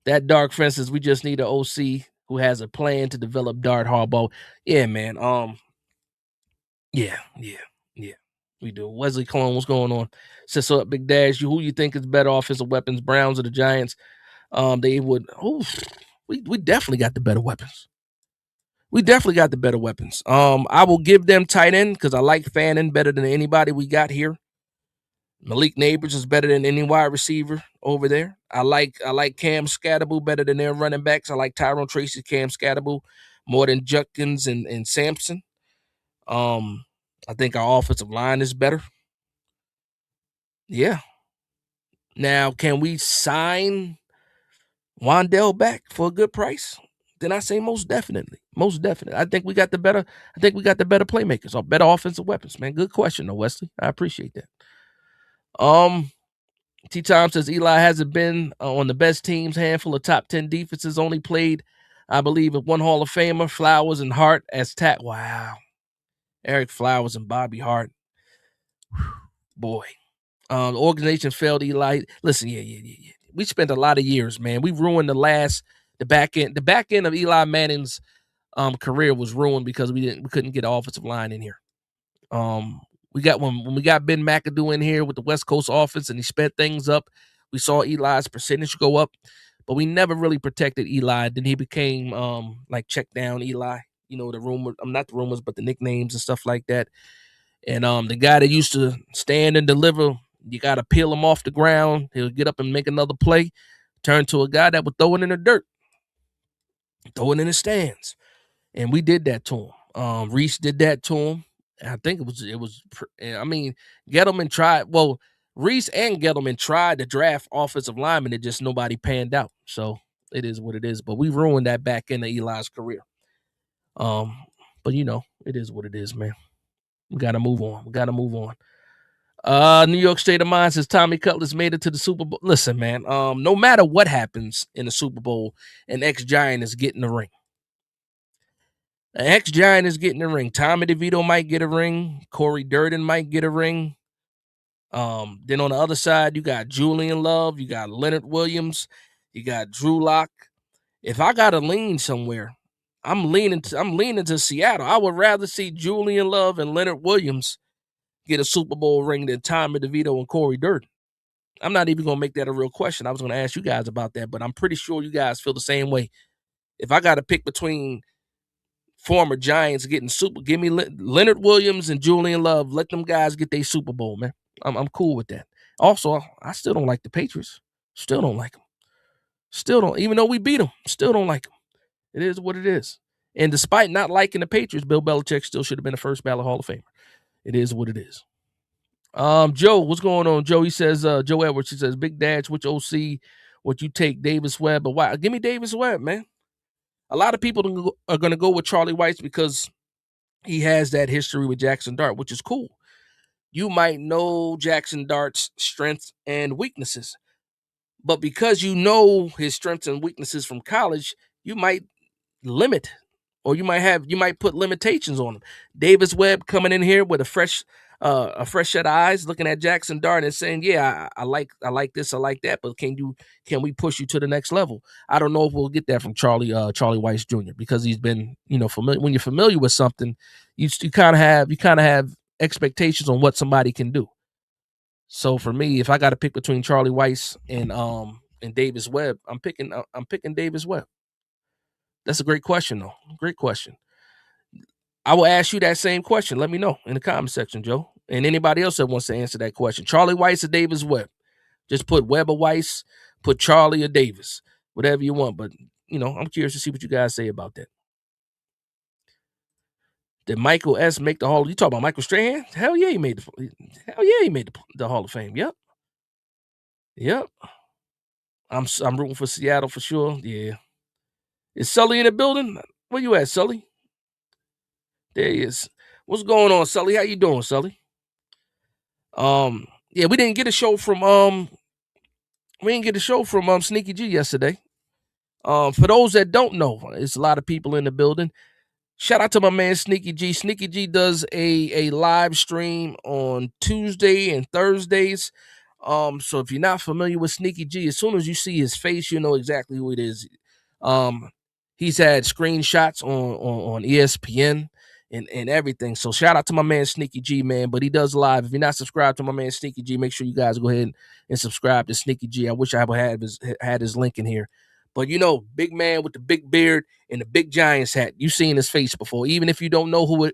That dark fences. We just need an OC who has a plan to develop Dart Harbaugh. Yeah, man. Yeah. We do. Wesley Cologne, what's going on? Says so up, Big Dash. Who you think is better offensive weapons, Browns or the Giants? They would. We definitely got the better weapons. I will give them tight end because I like Fannin better than anybody we got here. Malik Neighbors is better than any wide receiver over there. I like Cam Scatterboo better than their running backs. I like Tyrone Tracy, Cam Scatterboo more than Judkins and Sampson. I think our offensive line is better. Yeah. Now, can we sign Wandell back for a good price? Then I say most definitely. I think we got the better playmakers or better offensive weapons, man. Good question, though, Wesley. I appreciate that. T Time says Eli hasn't been on the best teams, handful of top 10 defenses, only played, I believe, with one Hall of Famer, Flowers and Hart as Wow. Eric Flowers and Bobby Hart. Boy. The organization failed Eli. Listen, yeah. We spent a lot of years, man. We ruined the back end. The back end of Eli Manning's career was ruined because we couldn't get an offensive line in here. We got when we got Ben McAdoo in here with the West Coast offense and he sped things up. We saw Eli's percentage go up, but we never really protected Eli. Then he became like check down Eli. You know, the rumor, not the rumors, but the nicknames and stuff like that. And the guy that used to stand and deliver, you got to peel him off the ground. He'll get up and make another play. Turn to a guy that would throw it in the dirt, throw it in the stands. And we did that to him. Reese did that to him. I think it was. I mean, Gettleman tried. Well, Reese and Gettleman tried to draft offensive linemen. It just nobody panned out. So it is what it is. But we ruined that back end of Eli's career. But you know, it is what it is, man. We got to move on. New York State of Mind says Tommy Cutlass made it to the Super Bowl. Listen, man. No matter what happens in the Super Bowl, an ex-Giant is getting the ring. An ex-Giant is getting a ring. Tommy DeVito might get a ring. Corey Durden might get a ring. Then on the other side, you got Julian Love. You got Leonard Williams. You got Drew Lock. If I got to lean somewhere, I'm leaning to Seattle. I would rather see Julian Love and Leonard Williams get a Super Bowl ring than Tommy DeVito and Corey Durden. I'm not even going to make that a real question. I was going to ask you guys about that, but I'm pretty sure you guys feel the same way. If I got to pick between former Giants getting give me Leonard Williams and Julian Love. Let them guys get their Super Bowl, man. I'm cool with that. Also, I still don't like the Patriots. Still don't like them. Still don't, even though we beat them, still don't like them. It is what it is. And despite not liking the Patriots, Bill Belichick still should have been a first ballot Hall of Famer. It is what it is. Joe, what's going on? Joe, he says, Joe Edwards, he says, Big Dash, which OC would you take, Davis Webb? But why? Give me Davis Webb, man. A lot of people are going to go with Charlie Weis because he has that history with Jackson Dart, which is cool. You might know Jackson Dart's strengths and weaknesses, but because you know his strengths and weaknesses from college, you might limit, or you might put limitations on him. Davis Webb coming in here with a fresh set of eyes, looking at Jackson Dart and saying, "Yeah, I like this, I like that, but can we push you to the next level?" I don't know if we'll get that from Charlie Weis Jr. because he's been, familiar. When you're familiar with something, you kind of have expectations on what somebody can do. So for me, if I got to pick between Charlie Weis and Davis Webb, I'm picking Davis Webb. That's a great question, though. Great question. I will ask you that same question. Let me know in the comment section, Joe. And anybody else that wants to answer that question. Charlie Weis or Davis Webb? Just put Webb or Weis, put Charlie or Davis, whatever you want. But, I'm curious to see what you guys say about that. Did Michael S. make the Hall? You talk about Michael Strahan? Hell yeah, he made the Hall of Fame. Yep. I'm rooting for Seattle for sure. Yeah. Is Sully in the building? Where you at, Sully? There he is. What's going on, Sully? How you doing, Sully? Yeah, we didn't get a show from Sneaky G yesterday. For those that don't know, it's a lot of people in the building. Shout out to my man Sneaky G. Sneaky G does a live stream on Tuesday and Thursdays. So if you're not familiar with Sneaky G, as soon as you see his face, you know exactly who it is. He's had screenshots on ESPN and everything. So shout out to my man Sneaky G, man. But he does live. If you're not subscribed to my man Sneaky G, make sure you guys go ahead and subscribe to Sneaky G. I wish I would have had his link in here. But you know, big man with the big beard and the big Giants hat. You've seen his face before. Even if you don't know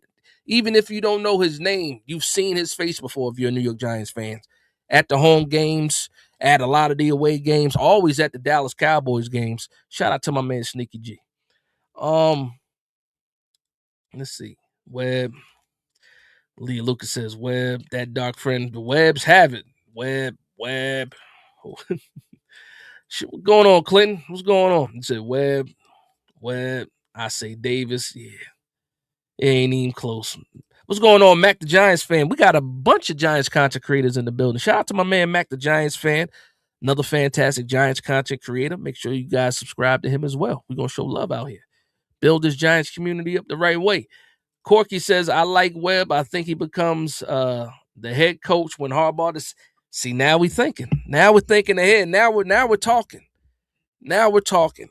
even if you don't know his name, you've seen his face before if you're a New York Giants fan. At the home games, at a lot of the away games, always at the Dallas Cowboys games. Shout out to my man Sneaky G. Let's see. Webb. Lee Lucas says Webb, that dark friend. The Webbs have it. Webb. Shit, what's going on, Clinton? What's going on? He said Webb. I say Davis. Yeah. It ain't even close. What's going on, Mac the Giants fan? We got a bunch of Giants content creators in the building. Shout out to my man Mac the Giants fan. Another fantastic Giants content creator. Make sure you guys subscribe to him as well. We're going to show love out here. Build this Giants community up the right way. Corky says, I like Webb. I think he becomes the head coach when Harbaugh is. See, now we're thinking. Now we're thinking ahead. Now we're talking. Now we're talking.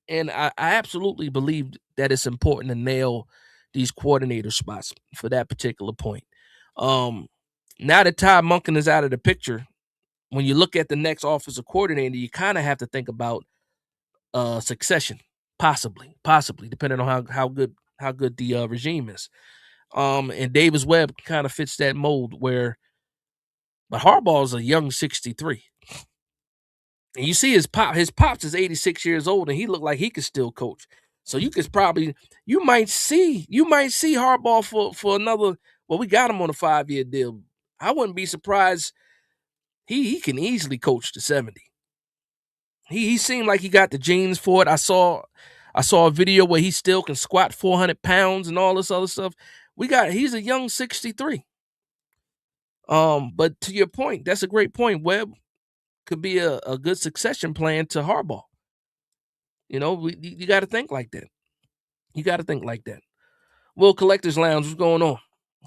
And I absolutely believe that it's important to nail these coordinator spots for that particular point. Now that Todd Monken is out of the picture, when you look at the next offensive coordinator, you kind of have to think about succession, possibly, depending on how good the regime is. And Davis Webb kind of fits that mold but Harbaugh is a young 63. And you see his pops is 86 years old, and he looked like he could still coach. So you might see Harbaugh for another. Well, we got him on a 5-year deal. I wouldn't be surprised. He can easily coach to 70. He seemed like he got the genes for it. I saw a video where he still can squat 400 pounds and all this other stuff. He's a young 63. But to your point, that's a great point. Webb could be a good succession plan to Harbaugh. You know, you got to think like that. Will Collectors Lounge, what's going on?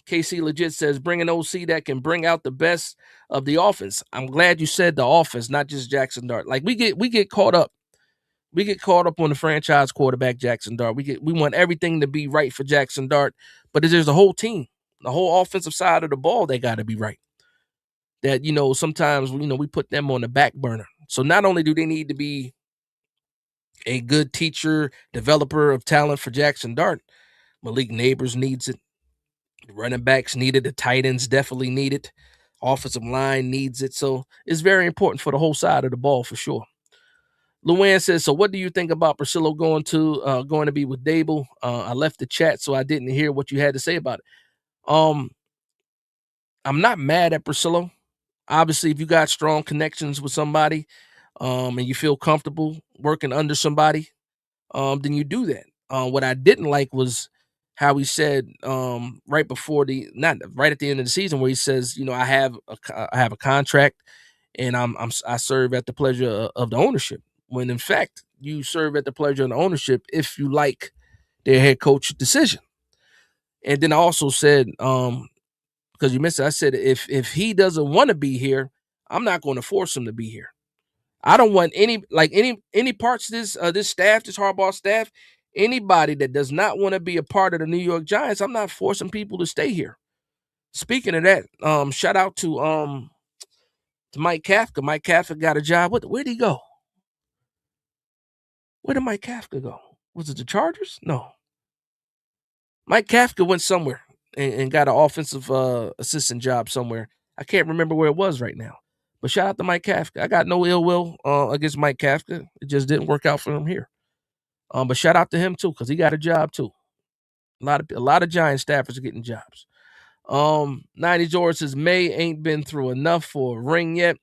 KC Legit says, bring an OC that can bring out the best of the offense. I'm glad you said the offense, not just Jackson Dart. Like we get caught up. We get caught up on the franchise quarterback, Jackson Dart. We want everything to be right for Jackson Dart, but there's a whole team, the whole offensive side of the ball, they got to be right. That, you know, sometimes, you know, we put them on the back burner. So not only do they need to be a good teacher, developer of talent for Jackson Dart, Malik Neighbors needs it. The running backs need it. The tight ends definitely need it. Offensive line needs it. So it's very important for the whole side of the ball for sure. Luann says, so what do you think about Priscilla going to be with Dable? I left the chat, so I didn't hear what you had to say about it. I'm not mad at Priscilla. Obviously, if you got strong connections with somebody and you feel comfortable working under somebody, then you do that. What I didn't like was how he said right at the end of the season, where he says, you know, I have a contract and I serve at the pleasure of the ownership. When in fact you serve at the pleasure of the ownership if you like their head coach decision. And then I also said, because you missed it, I said if he doesn't want to be here, I'm not going to force him to be here. I don't want any parts of this staff, this Harbaugh staff, anybody that does not want to be a part of the New York Giants. I'm not forcing people to stay here. Speaking of that, shout out to Mike Kafka. Mike Kafka got a job. Where'd he go? Where did Mike Kafka go? Was it the Chargers? No. Mike Kafka went somewhere and got an offensive assistant job somewhere. I can't remember where it was right now. But shout out to Mike Kafka. I got no ill will against Mike Kafka. It just didn't work out for him here. But shout out to him too, because he got a job too. A lot of Giant staffers are getting jobs. 90 George says May ain't been through enough for a ring yet.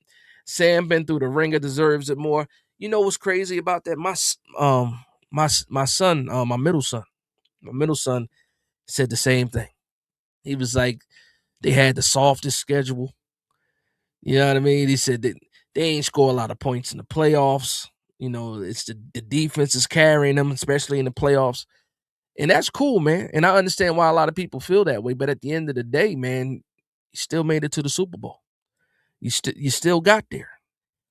Sam been through the ringer, deserves it more. You know what's crazy about that? My son, my middle son said the same thing. He was like, they had the softest schedule. You know what I mean? He said that they ain't score a lot of points in the playoffs. You know, it's the defense is carrying them, especially in the playoffs. And that's cool, man. And I understand why a lot of people feel that way. But at the end of the day, man, you still made it to the Super Bowl. You still got there.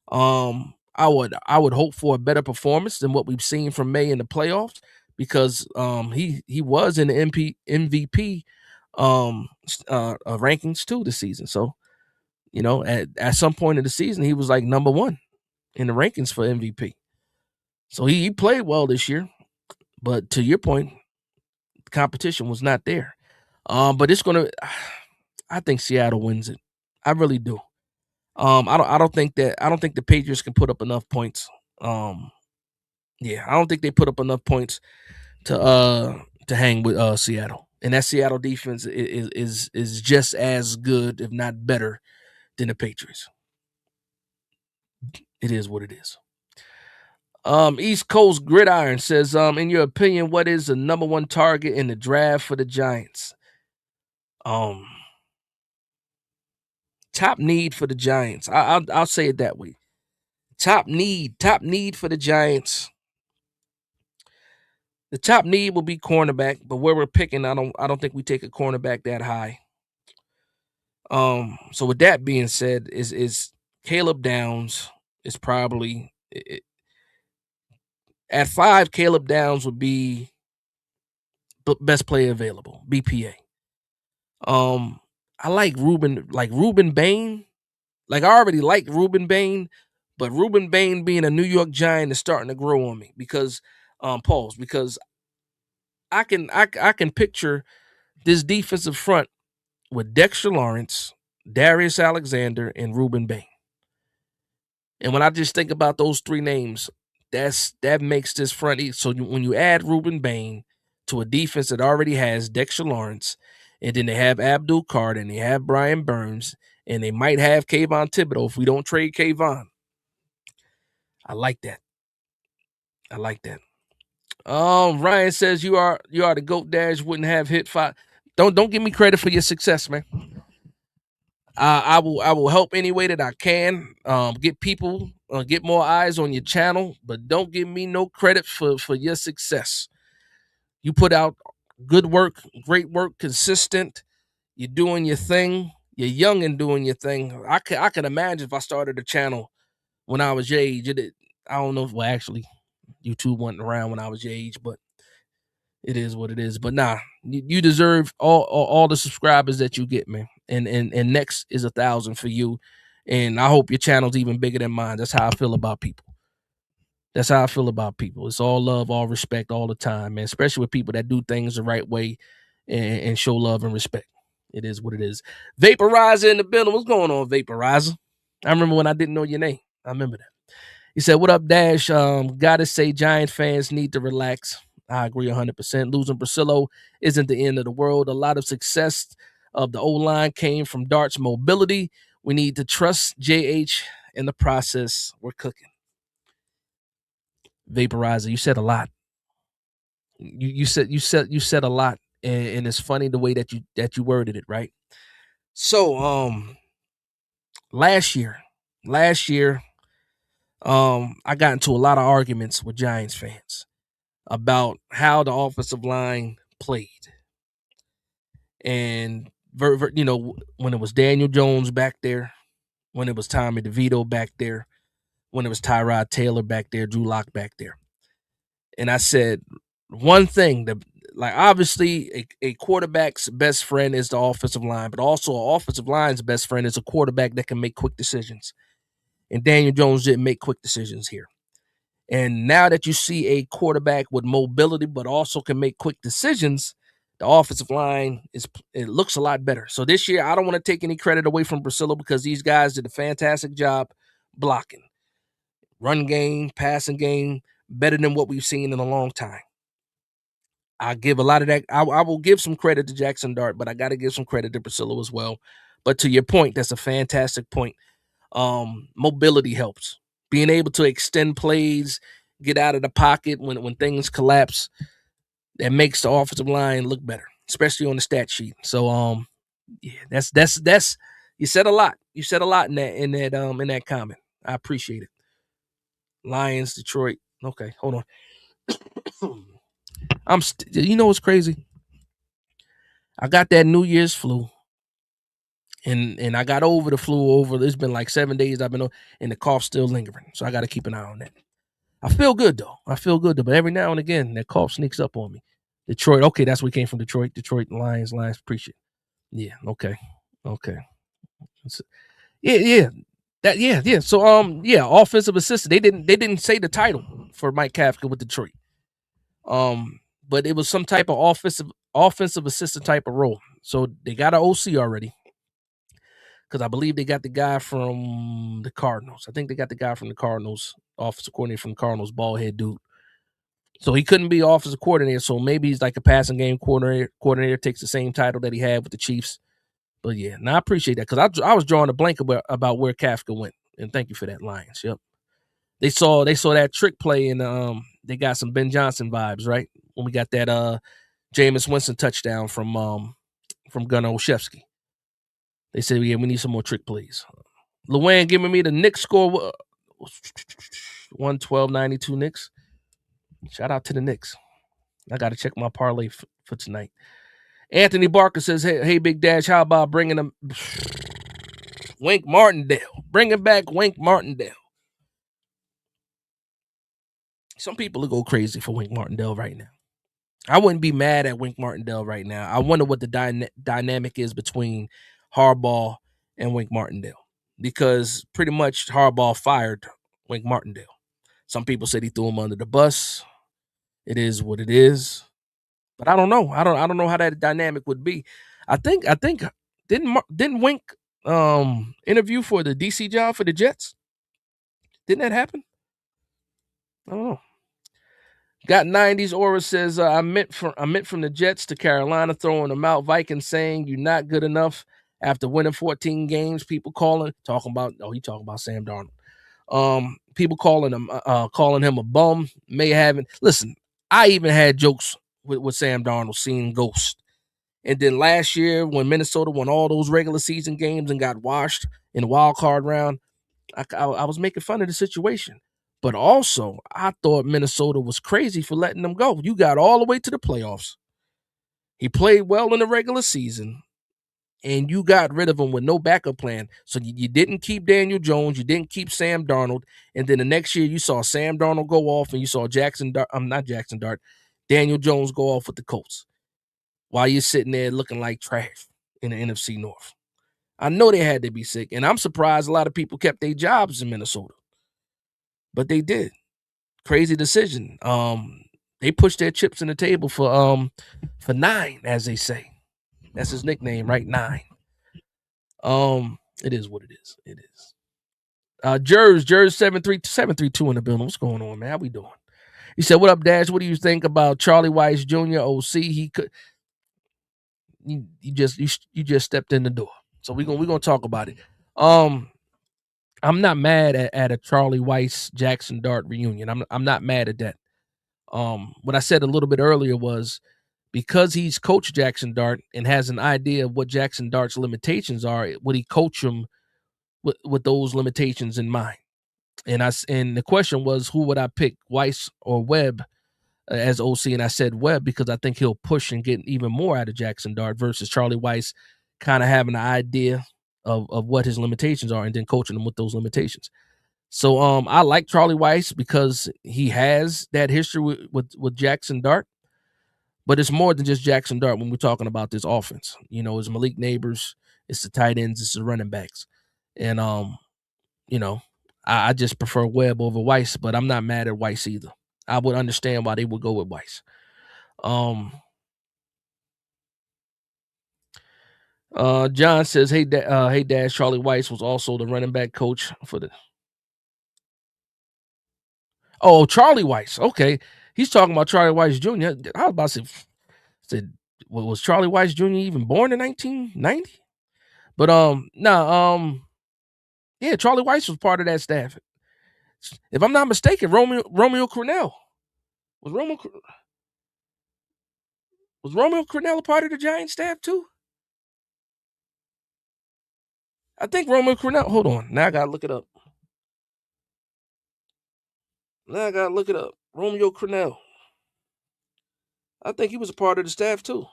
I would hope for a better performance than what we've seen from May in the playoffs because he was in the MVP rankings too this season. So at some point in the season he was like number one in the rankings for MVP. So he played well this year, but to your point, the competition was not there. But I think Seattle wins it. I really do. I don't think the Patriots can put up enough points. I don't think they put up enough points to hang with Seattle. And that Seattle defense is just as good, if not better, than the Patriots. It is what it is. East Coast Gridiron says, in your opinion, what is the number one target in the draft for the Giants? Top need for the Giants. I'll say it that way. Top need for the Giants. The top need will be cornerback, but where we're picking, I don't think we take a cornerback that high. So with that being said, is Caleb Downs is probably at 5. Caleb Downs would be best player available, BPA. I like Ruben Bain. Like I already like Ruben Bain, but Ruben Bain being a New York Giant is starting to grow on me because because I can picture this defensive front with Dexter Lawrence, Darius Alexander, and Ruben Bain. And when I just think about those three names, that makes this front. So when you add Ruben Bain to a defense that already has Dexter Lawrence, and then they have Abdul Card, and they have Brian Burns, and they might have Kayvon Thibodeau if we don't trade Kayvon. I like that. Ryan says you are the GOAT. Dash wouldn't have hit 5. Don't give me credit for your success, man. I will help any way that I can. Get people, get more eyes on your channel, but don't give me no credit for your success. You put out good work, great work, consistent. You're doing your thing. You're young and doing your thing. I can imagine if I started a channel when I was your age. I don't know. Well, actually, YouTube wasn't around when I was your age, but it is what it is. But nah, you deserve all the subscribers that you get, man. And next is 1,000 for you. And I hope your channel's even bigger than mine. That's how I feel about people. That's how I feel about people. It's all love, all respect, all the time, man. Especially with people that do things the right way and show love and respect. It is what it is. Vaporizer in the building. What's going on, Vaporizer? I remember when I didn't know your name. I remember that. He said, "What up, Dash? Gotta say, Giant fans need to relax." I agree 100%. Losing Brasillo isn't the end of the world. A lot of success of the O-line came from Dart's mobility. We need to trust JH in the process. We're cooking. Vaporizer, you said a lot. You said a lot, and it's funny the way that you worded it, right? So last year, I got into a lot of arguments with Giants fans about how the offensive line played. And, when it was Daniel Jones back there, when it was Tommy DeVito back there, when it was Tyrod Taylor back there, Drew Lock back there. And I said one thing that, like, obviously a quarterback's best friend is the offensive line, but also an offensive line's best friend is a quarterback that can make quick decisions. And Daniel Jones didn't make quick decisions here. And now that you see a quarterback with mobility, but also can make quick decisions, the offensive line it looks a lot better. So this year, I don't want to take any credit away from Brasillo because these guys did a fantastic job blocking. Run game, passing game, better than what we've seen in a long time. I give a lot of that. I will give some credit to Jackson Dart, but I got to give some credit to Brasillo as well. But to your point, that's a fantastic point. Mobility helps. Being able to extend plays, get out of the pocket when things collapse, that makes the offensive line look better, especially on the stat sheet. So yeah, that's you said a lot. You said a lot in that comment. I appreciate it. Lions, Detroit. Okay, hold on. You know what's crazy? I got that New Year's flu, and I got over the flu. It's been like 7 days I've been, and the cough's still lingering. So I got to keep an eye on that. I feel good though. But every now and again that cough sneaks up on me. Detroit, okay, that's where we came from. Detroit Lions. Appreciate it. Yeah, okay. Yeah. Yeah. So offensive assistant. They didn't say the title for Mike Kafka with Detroit. But it was some type of offensive assistant type of role. So they got an OC already. Because I believe they got the guy from the Cardinals. I think they got the guy from the Cardinals, offensive coordinator from the Cardinals, bald head dude. So he couldn't be offensive coordinator. So maybe he's like a passing game coordinator, takes the same title that he had with the Chiefs. But yeah, I appreciate that because I was drawing a blank about where Kafka went. And thank you for that, Lions. Yep. They saw that trick play and they got some Ben Johnson vibes, right? When we got that Jameis Winston touchdown from Gunnar Olszewski. They said, yeah, we need some more trick plays. Luann giving me the Knicks score 112.92 Knicks. Shout out to the Knicks. I got to check my parlay for tonight. Anthony Barker says, hey, Big Dash, how about bringing him Wink Martindale? Bringing back Wink Martindale. Some people will go crazy for Wink Martindale right now. I wouldn't be mad at Wink Martindale right now. I wonder what the dynamic is between Harbaugh and Wink Martindale. Because pretty much Harbaugh fired Wink Martindale. Some people said he threw him under the bus. It is what it is. But I don't know. I don't know how that dynamic would be. I think didn't Wink interview for the DC job for the Jets? Didn't that happen? I don't know. Got 90s aura says I meant from the Jets to Carolina, throwing them out. Vikings saying you're not good enough after winning 14 games. People talking about Sam Darnold. People calling him a bum. May haven't. Listen, I even had jokes with Sam Darnold seeing ghosts. And then last year when Minnesota won all those regular season games and got washed in the wild card round, I was making fun of the situation. But also, I thought Minnesota was crazy for letting them go. You got all the way to the playoffs. He played well in the regular season, and you got rid of him with no backup plan. So you didn't keep Daniel Jones. You didn't keep Sam Darnold. And then the next year, you saw Sam Darnold go off, and you saw Daniel Jones go off with the Colts while you're sitting there looking like trash in the NFC North. I know they had to be sick, and I'm surprised a lot of people kept their jobs in Minnesota. But they did. Crazy decision. They pushed their chips in the table for 9, as they say. That's his nickname, right? 9. It is what it is. It is. Jers 732 in the building. What's going on, man? How we doing? He said, "What up, Dash? What do you think about Charlie Weiss Jr. OC? He could. You just stepped in the door. So we're gonna talk about it. I'm not mad at a Charlie Weiss Jackson Dart reunion. I'm not mad at that. What I said a little bit earlier was because he's coached Jackson Dart and has an idea of what Jackson Dart's limitations are, would he coach him with those limitations in mind? And the question was, who would I pick, Weiss or Webb as OC? And I said Webb because I think he'll push and get even more out of Jackson Dart versus Charlie Weiss kind of having an idea of what his limitations are and then coaching him with those limitations. So I like Charlie Weiss because he has that history with Jackson Dart, but it's more than just Jackson Dart when we're talking about this offense. You know, it's Malik Neighbors, it's the tight ends, it's the running backs. And I just prefer Webb over Weiss, but I'm not mad at Weiss either. I would understand why they would go with Weiss. John says, hey Dash, Charlie Weiss was also the running back coach for the Charlie Weiss. Okay. He's talking about Charlie Weiss Jr. I was about to say was Charlie Weiss Jr. even born in 1990? But yeah, Charlie Weiss was part of that staff. If I'm not mistaken, Romeo Crennel. Was Romeo Crennel a part of the Giants staff too? I think Romeo Crennel. Hold on. Now I gotta look it up. Romeo Crennel. I think he was a part of the staff too.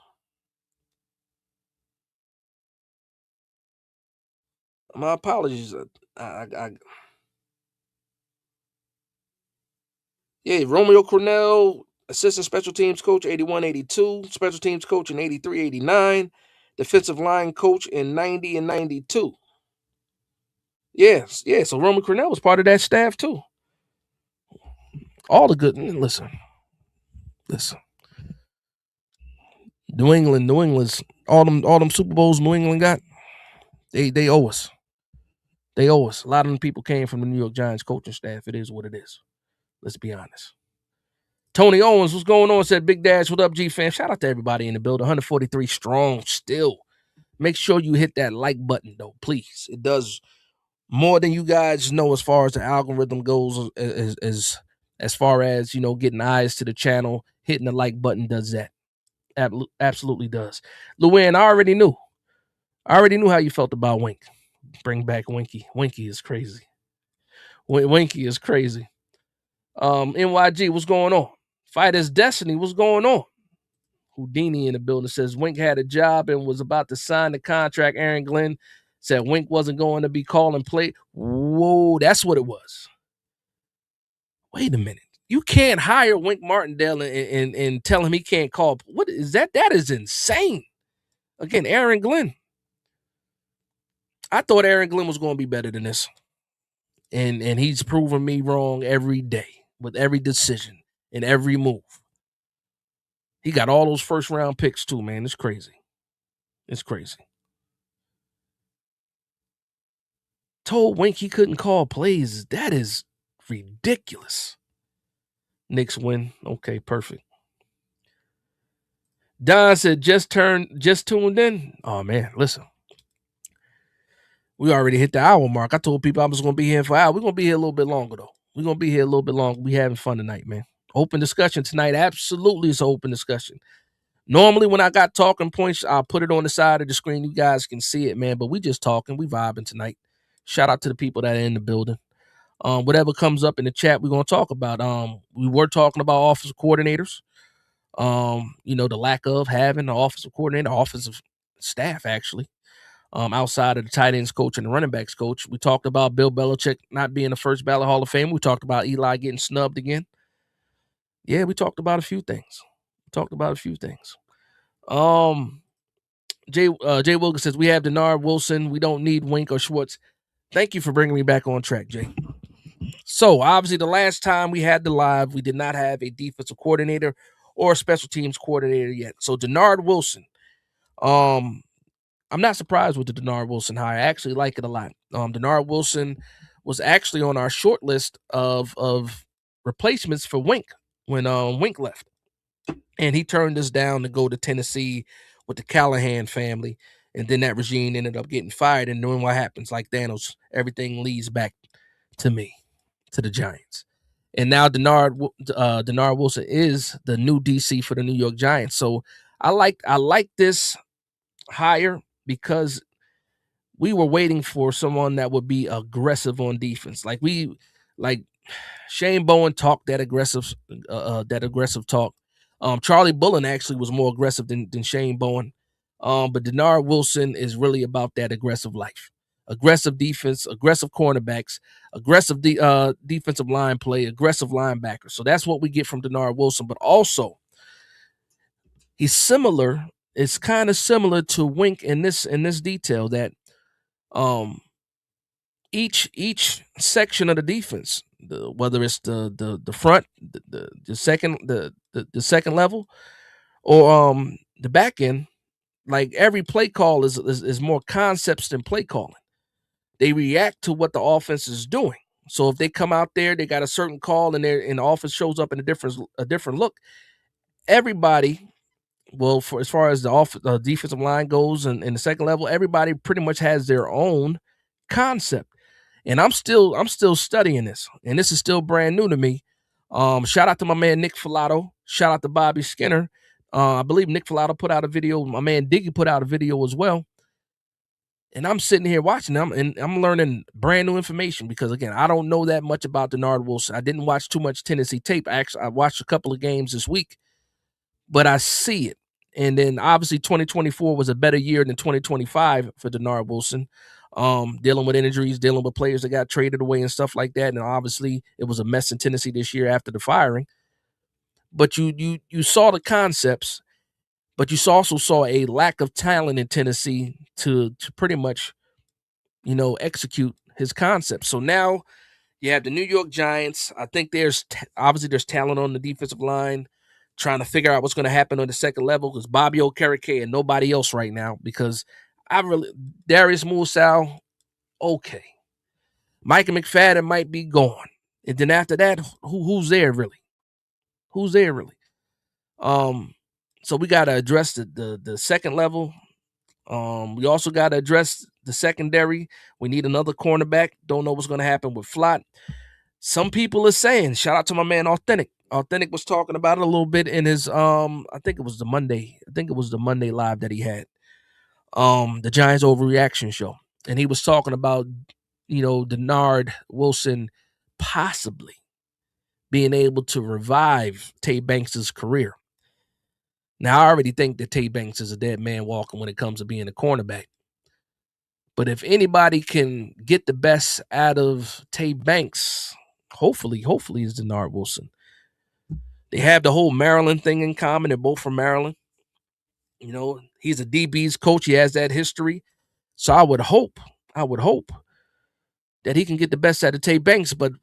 My apologies. Yeah, Romeo Cornell, assistant special teams coach 81-82, special teams coach in 83-89, defensive line coach in 90 and 92. Yes, yeah. So Romeo Cornell was part of that staff too. All the good. Listen. New England's all them Super Bowls New England got. They owe us. They owe us. A lot of them people came from the New York Giants coaching staff. It is what it is. Let's be honest. Tony Owens, what's going on? Said Big Dash, what up, G fam? Shout out to everybody in the building. 143 strong still. Make sure you hit that like button though, please. It does more than you guys know as far as the algorithm goes. As far as getting eyes to the channel, hitting the like button does that. Absolutely does. Luann, I already knew how you felt about Wink. Bring back Winky. Winky is crazy. Winky is crazy. NYG, what's going on? Fighters Destiny, what's going on? Houdini in the building says Wink had a job and was about to sign the contract. Aaron Glenn said Wink wasn't going to be calling play. Whoa, that's what it was. Wait a minute. You can't hire Wink Martindale and tell him he can't call. What is that? That is insane. Again, Aaron Glenn. I thought Aaron Glenn was going to be better than this. And he's proven me wrong every day with every decision and every move. He got all those first round picks too, man. It's crazy. It's crazy. Told Wink he couldn't call plays. That is ridiculous. Knicks win. Okay, perfect. Don said just tuned in. Oh man, listen. We already hit the hour mark. I told people I was going to be here for an hour. We're going to be here a little bit longer, though. We're going to be here a little bit longer. We having fun tonight, man. Open discussion tonight. Absolutely, it's an open discussion. Normally, when I got talking points, I'll put it on the side of the screen. You guys can see it, man. But we just talking. We vibing tonight. Shout out to the people that are in the building. Whatever comes up in the chat, we're going to talk about. We were talking about offensive coordinators. The lack of having an offensive coordinator, offensive staff, actually. Outside of the tight ends coach and the running backs coach. We talked about Bill Belichick not being the first ballot Hall of Fame. We talked about Eli getting snubbed again. Yeah, we talked about a few things. Jay Wilkins says, we have Dennard Wilson. We don't need Wink or Schwartz. Thank you for bringing me back on track, Jay. So, obviously, the last time we had the live, we did not have a defensive coordinator or a special teams coordinator yet. So, Dennard Wilson, I'm not surprised with the Dennard Wilson hire. I actually like it a lot. Dennard Wilson was actually on our short list of replacements for Wink when Wink left. And he turned us down to go to Tennessee with the Callahan family. And then that regime ended up getting fired. And knowing what happens, like Thanos, everything leads back to me, to the Giants. And now Dennard Wilson is the new DC for the New York Giants. So I like this hire because we were waiting for someone that would be aggressive on defense. Like Shane Bowen talked that aggressive talk. Charlie Bullen actually was more aggressive than Shane Bowen. But Dennard Wilson is really about that aggressive life. Aggressive defense, aggressive cornerbacks, aggressive defensive line play, aggressive linebackers. So that's what we get from Dennard Wilson. But also, he's similar. It's kind of similar to Wink in this detail that each section of the defense, whether it's the front, the second level, or the back end, like every play call is more concepts than play calling. They react to what the offense is doing. So if they come out there, they got a certain call, and the offense shows up in a different look. Everybody. Well, for as far as the defensive line goes and the second level, everybody pretty much has their own concept. And I'm still studying this, and this is still brand new to me. Shout out to my man Nick Filato. Shout out to Bobby Skinner. I believe Nick Filato put out a video. My man Diggy put out a video as well. And I'm sitting here watching them, and I'm learning brand new information because, again, I don't know that much about Dennard Wilson. I didn't watch too much Tennessee tape. I watched a couple of games this week. but I see it. And then obviously 2024 was a better year than 2025 for Dennard Wilson. Dealing with injuries, dealing with players that got traded away and stuff like that. And obviously it was a mess in Tennessee this year after the firing. But you saw the concepts, but you also saw a lack of talent in Tennessee to pretty much, execute his concepts. So now you have the New York Giants. I think obviously there's talent on the defensive line, trying to figure out what's going to happen on the second level because Bobby Okereke and nobody else right now. Because Darius Slayton, okay, Micah McFadden might be gone, and then after that, who's there really? Who's there really? So we got to address the second level. We also got to address the secondary. We need another cornerback. Don't know what's going to happen with Flott. Some people are saying, shout out to my man Authentic. Authentic was talking about it a little bit in his I think it was the Monday live that he had. The Giants overreaction show. And he was talking about, Dennard Wilson possibly being able to revive Tay Banks' career. Now, I already think that Tay Banks is a dead man walking when it comes to being a cornerback. But if anybody can get the best out of Tay Banks, hopefully is Dennard Wilson. They have the whole Maryland thing in common. They're both from Maryland. He's a DB's coach. He has that history. So I would hope that he can get the best out of Tay Banks. But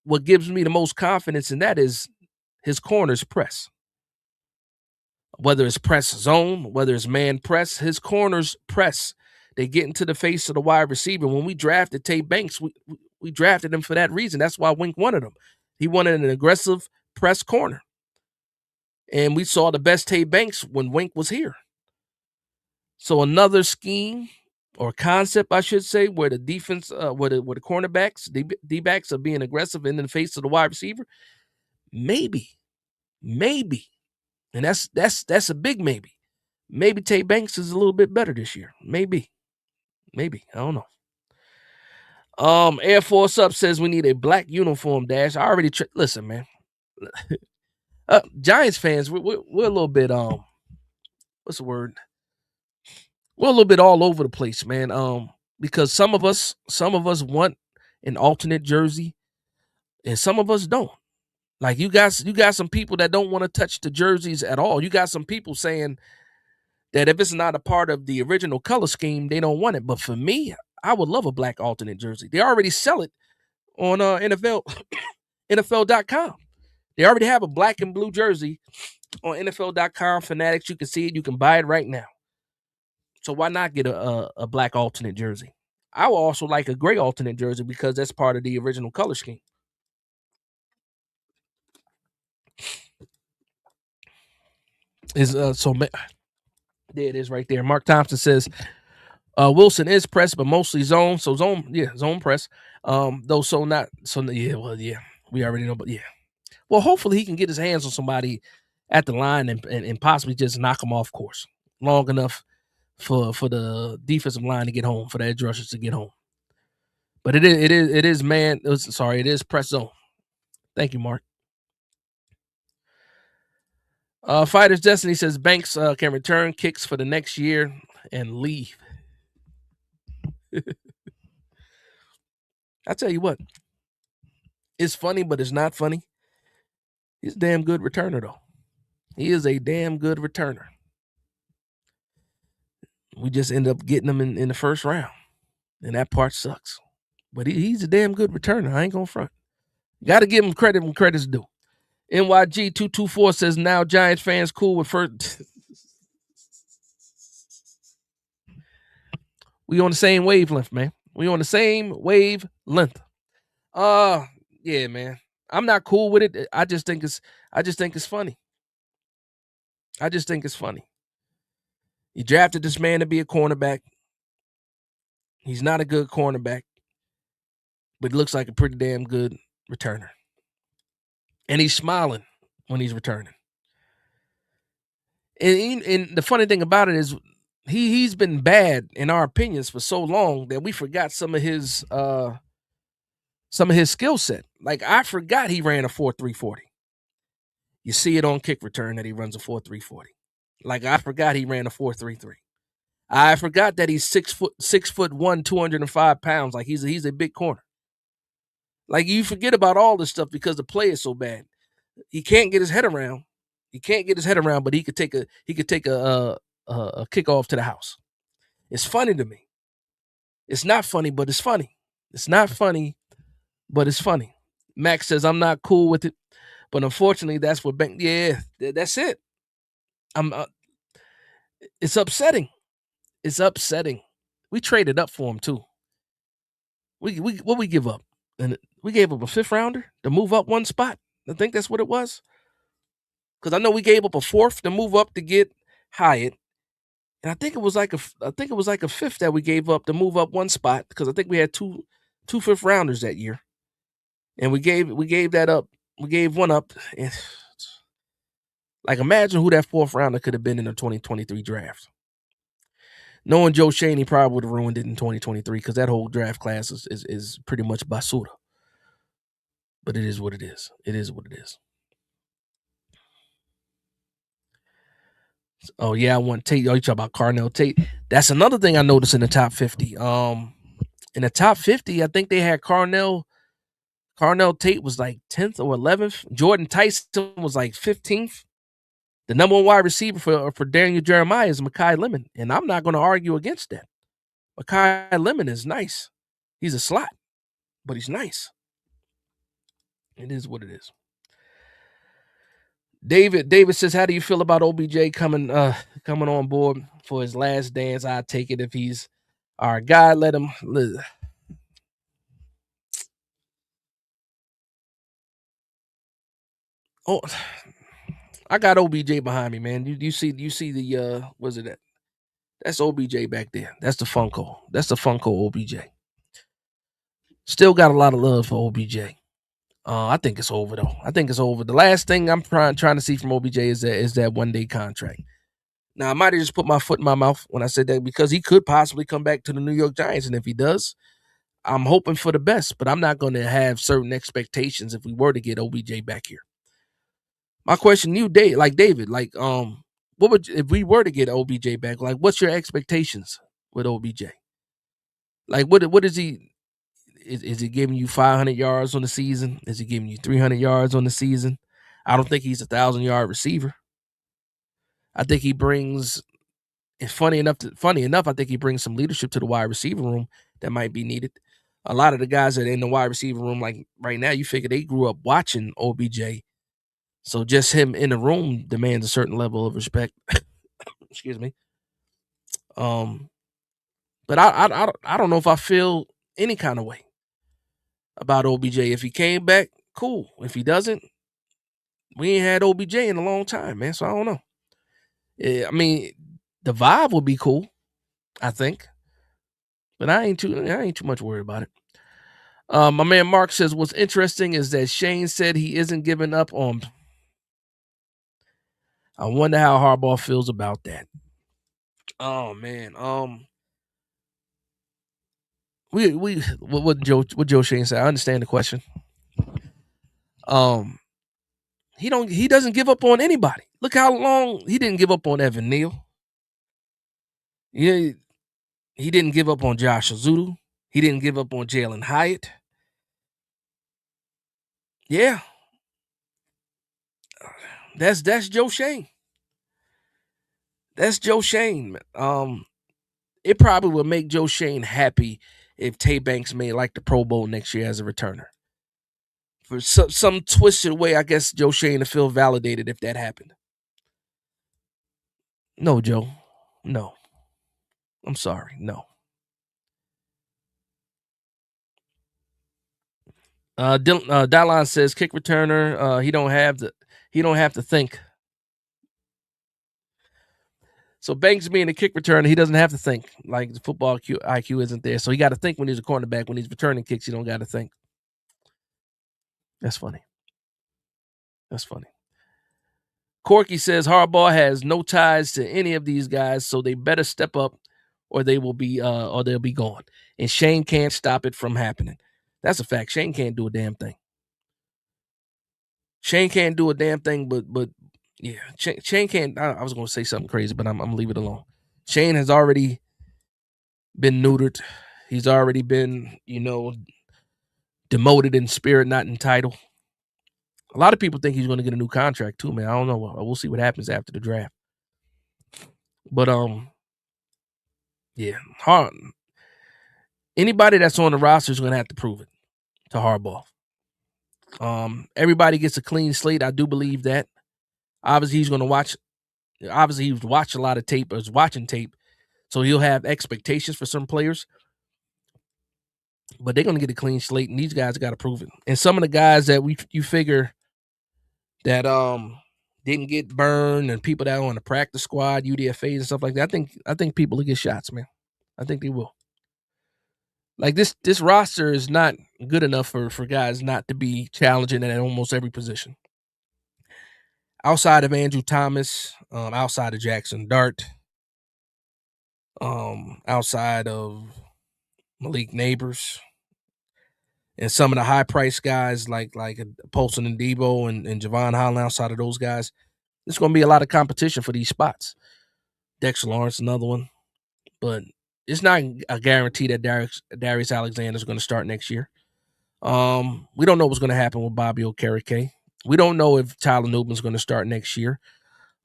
what gives me the most confidence in that is his corners press. Whether it's press zone, whether it's man press, his corners press. They get into the face of the wide receiver. When we drafted Tay Banks, we drafted him for that reason. That's why Wink wanted him. He wanted an aggressive press corner. And we saw the best Tay Banks when Wink was here. So another scheme or concept, I should say, where the defense, where the cornerbacks, D-backs are being aggressive in the face of the wide receiver. Maybe. And that's a big maybe. Maybe Tay Banks is a little bit better this year. Maybe. I don't know. Air Force Up says we need a black uniform, Dash. I already listen, man. Giants fans, we're a little bit what's the word? We're a little bit all over the place, man. Because some of us want an alternate jersey, and some of us don't. Like you got some people that don't want to touch the jerseys at all. You got some people saying that if it's not a part of the original color scheme, they don't want it. But for me, I would love a black alternate jersey. They already sell it on NFL.com. They already have a black and blue jersey on NFL.com. Fanatics, you can see it. You can buy it right now. So why not get a black alternate jersey? I would also like a gray alternate jersey because that's part of the original color scheme. There it is right there. Mark Thompson says Wilson is press, but mostly zone. So zone press. Though so not so yeah. We already know, but yeah. Well, hopefully he can get his hands on somebody at the line and possibly just knock him off course long enough for the defensive line to get home, for the edge rushers to get home. But it is press zone. Thank you, Mark. Fighters Destiny says Banks can return kicks for the next year and leave. I tell you what, it's funny, but it's not funny. He's a damn good returner, though. He is a damn good returner. We just end up getting him in the first round, and that part sucks. But he's a damn good returner. I ain't gonna front. Got to give him credit when credit's due. NYG224 says now Giants fans cool with first. We on the same wavelength, man. We on the same wavelength. Yeah, man. I'm not cool with it. I just think it's funny. I just think it's funny. You drafted this man to be a cornerback. He's not a good cornerback, but looks like a pretty damn good returner. And he's smiling when he's returning. And the funny thing about it is he's been bad in our opinions for so long that we forgot some of his skill set. Like I forgot he ran a 4.3 40. You see it on kick return that he runs a 4.340. Like I forgot he ran a 4.33. I forgot that he's 6'1", 205 pounds. Like he's a big corner. Like you forget about all this stuff because the play is so bad. He can't get his head around. But he could take a kickoff to the house. It's funny to me. It's not funny, but it's funny. It's not funny, but it's funny. Max says I'm not cool with it, but unfortunately, that's what Bank. Yeah, that's it. I'm. It's upsetting. It's upsetting. We traded up for him too. We what we give up, and we gave up a 5th rounder to move up one spot. I think that's what it was. Because I know we gave up a 4th to move up to get Hyatt, and I think it was like a 5th that we gave up to move up one spot because I think we had two 5th rounders that year, and we gave that up. We gave one up. And, like imagine who that 4th rounder could have been in the 2023 draft. Knowing Joe Schoen, he probably would have ruined it in 2023 because that whole draft class is pretty much basura. But it is what it is. It is what it is. Oh yeah, I want Tate. Oh, you talk about Carnell Tate. That's another thing I noticed in the top 50. In the top 50, I think they had Carnell Tate was like 10th or 11th. Jordan Tyson was like 15th. The number 1 wide receiver for Daniel Jeremiah is Mekhi Lemon, and I'm not going to argue against that. Mekhi Lemon is nice. He's a slot, but he's nice. It is what it is. David says, how do you feel about OBJ coming on board for his last dance? I'd take it if he's our guy. Let him live. Oh, I got OBJ behind me, man. You see the what's it at? That's OBJ back there. That's the Funko. That's the Funko OBJ. Still got a lot of love for OBJ. I think it's over though. I think it's over. The last thing I'm trying to see from OBJ is that 1-day contract. Now I might have just put my foot in my mouth when I said that because he could possibly come back to the New York Giants, and if he does, I'm hoping for the best. But I'm not going to have certain expectations if we were to get OBJ back here. My question to you, David, what would if we were to get OBJ back? Like, what's your expectations with OBJ? Like, what is he? Is he giving you 500 yards on the season? Is he giving you 300 yards on the season? I don't think he's a 1,000-yard receiver. I think he brings. Funny enough, I think he brings some leadership to the wide receiver room that might be needed. A lot of the guys that are in the wide receiver room, like right now, you figure they grew up watching OBJ. So just him in the room demands a certain level of respect. Excuse me. But I don't know if I feel any kind of way about OBJ. If he came back, cool. If he doesn't, we ain't had OBJ in a long time, man. So I don't know. I mean, the vibe would be cool, I think. But I ain't too much worried about it. My man Mark says what's interesting is that Shane said he isn't giving up on. I wonder how Harbaugh feels about that. Oh man. What Joe Shane said. I understand the question. He doesn't give up on anybody. Look how long he didn't give up on Evan Neal. Yeah, he didn't give up on Josh Azudu. He didn't give up on Jalen Hyatt. Yeah. That's Joe Shane. That's Joe Shane. It probably would make Joe Shane happy if Tay Banks made like the Pro Bowl next year as a returner. For some twisted way, I guess Joe Shane to feel validated if that happened. No, Joe. No. I'm sorry. No. Dallon says kick returner. He don't have to think. So Banks being a kick returner, he doesn't have to think. Like the football IQ isn't there, so he got to think when he's a cornerback. When he's returning kicks, you don't got to think. That's funny. That's funny. Corky says Harbaugh has no ties to any of these guys, so they better step up, or they'll be gone. And Shane can't stop it from happening. That's a fact. Shane can't do a damn thing. Shane can't do a damn thing, but yeah, Shane can't. I was going to say something crazy, but I'm going to leave it alone. Shane has already been neutered. He's already been, demoted in spirit, not in title. A lot of people think he's going to get a new contract too, man. I don't know. We'll see what happens after the draft. But yeah, anybody that's on the roster is going to have to prove it to Harbaugh. Everybody gets a clean slate. I do believe that. Obviously, he's going to watch. Obviously, he's watched a lot of tape or is watching tape, so he'll have expectations for some players. But they're going to get a clean slate, and these guys got to prove it. And some of the guys that you figure that didn't get burned and people that are on the practice squad, UDFAs and stuff like that, I think people will get shots, man. I think they will. Like this roster is not good enough for guys not to be challenging at almost every position. Outside of Andrew Thomas, outside of Jackson Dart, outside of Malik Neighbors, and some of the high price guys like Polson and Debo and Javon Holland, outside of those guys, there's going to be a lot of competition for these spots. Dexter Lawrence, another one. But it's not a guarantee that Darius Alexander is going to start next year. We don't know what's going to happen with Bobby Okereke. We don't know if Tyler Newton's going to start next year.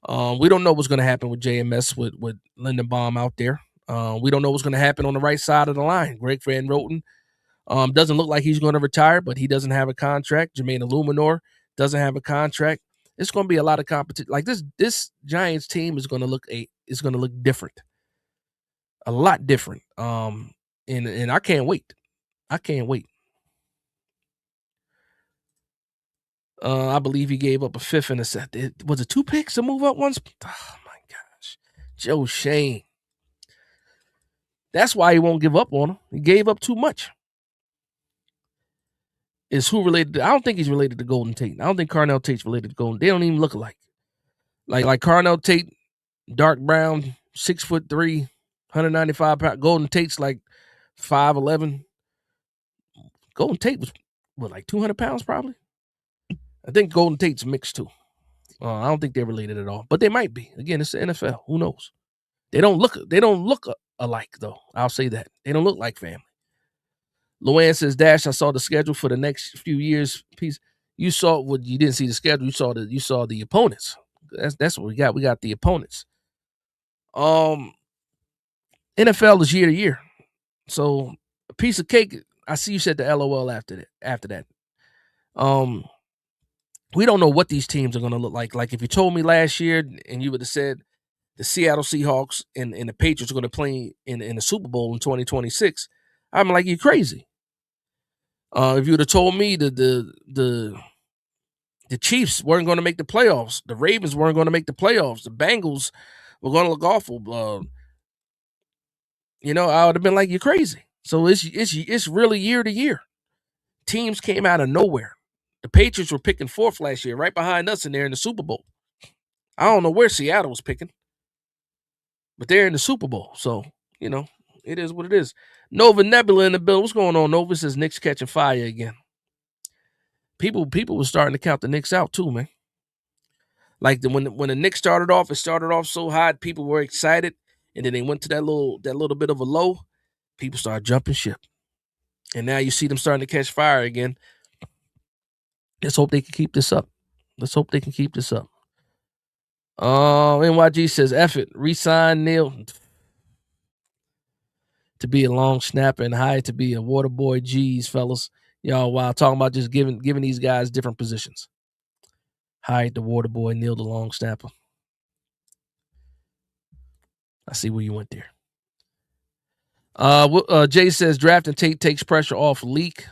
We don't know what's going to happen with JMS with Lindenbaum out there. We don't know what's going to happen on the right side of the line. Greg Van Roten doesn't look like he's going to retire, but he doesn't have a contract. Jermaine Illuminor doesn't have a contract. It's going to be a lot of competition. Like this Giants team is going to look different, a lot different. And I can't wait. I can't wait. I believe he gave up a fifth and a set. Was it 2 picks to move up once? Oh my gosh, Joe Shane. That's why he won't give up on him. He gave up too much. Is who related? I don't think he's related to Golden Tate. I don't think Carnell Tate's related to Golden. They don't even look alike. Like Carnell Tate, dark brown, 6'3", 195 pounds. Golden Tate's like 5'11". Golden Tate was like 200 pounds probably. I think Golden Tate's mixed too. I don't think they're related at all, but they might be. Again, it's the NFL. Who knows? They don't look alike though. I'll say that they don't look like family. Luann says, Dash, I saw the schedule for the next few years. Piece. You saw what you didn't see the schedule. You saw the opponents. That's what we got. We got the opponents. NFL is year to year. So a piece of cake. I see you said the LOL after that. We don't know what these teams are going to look like. Like if you told me last year and you would have said the Seattle Seahawks and the Patriots are going to play in the Super Bowl in 2026, I'm like, you're crazy. If you would have told me the Chiefs weren't going to make the playoffs, the Ravens weren't going to make the playoffs, the Bengals were going to look awful, I would have been like, you're crazy. So it's really year to year. Teams came out of nowhere. The Patriots were picking 4th last year, right behind us, and they're in the Super Bowl. I don't know where Seattle was picking, but they're in the Super Bowl. So, it is what it is. Nova Nebula in the bill. What's going on, Nova? Says Knicks catching fire again. People were starting to count the Knicks out too, man. Like when the Knicks started off, it started off so hot, people were excited, and then they went to that little bit of a low. People started jumping ship, and now you see them starting to catch fire again. Let's hope they can keep this up. NYG says, F it, re-sign Neil to be a long snapper and hire to be a water boy. Geez, fellas. Y'all, while talking about just giving these guys different positions. Hired the water boy, Neil the long snapper. I see where you went there. Jay says drafting Tate takes pressure off Leak.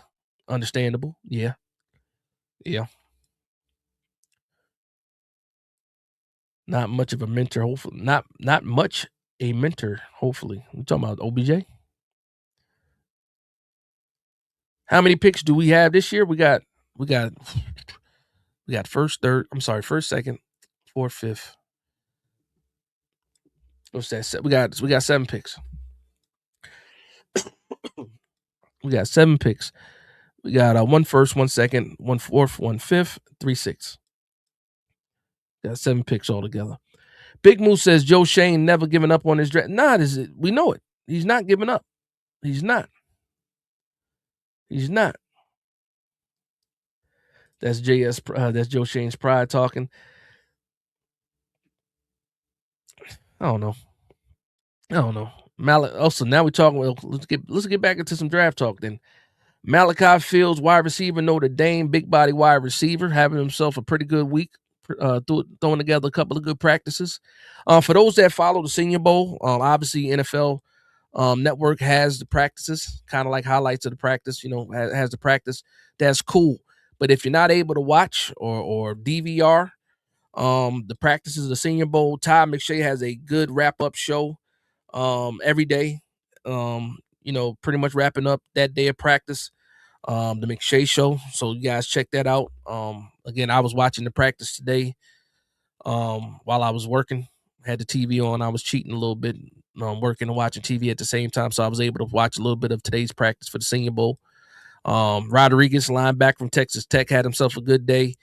Understandable. Yeah. Not much of a mentor, hopefully. Not much a mentor, hopefully. We're talking about OBJ. How many picks do we have this year? We got first, second, fourth, fifth. What's that? We got 7 picks. We got 7 picks. We got 1 first, 1 second, 1 fourth, 1 fifth, 3 sixths. Got 7 picks altogether. Big Moose says Joe Shane never giving up on his draft. Nah, we know it. He's not giving up. He's not. He's not. That's that's Joe Shane's pride talking. I don't know. Also, now we're talking. Well, let's get back into some draft talk then. Malachi Fields, wide receiver, Notre Dame, big body wide receiver, having himself a pretty good week, throwing together a couple of good practices. For those that follow the Senior Bowl, obviously NFL Network has the practices, kind of like highlights of the practice. Has the practice. That's cool. But if you're not able to watch or DVR the practices of the Senior Bowl, Todd McShay has a good wrap up show every day. Pretty much wrapping up that day of practice. The McShay show. So you guys check that out. Again, I was watching the practice today while I was working. Had the TV on. I was cheating a little bit, working and watching TV at the same time. So I was able to watch a little bit of today's practice for the Senior Bowl. Rodriguez, linebacker from Texas Tech, had himself a good day.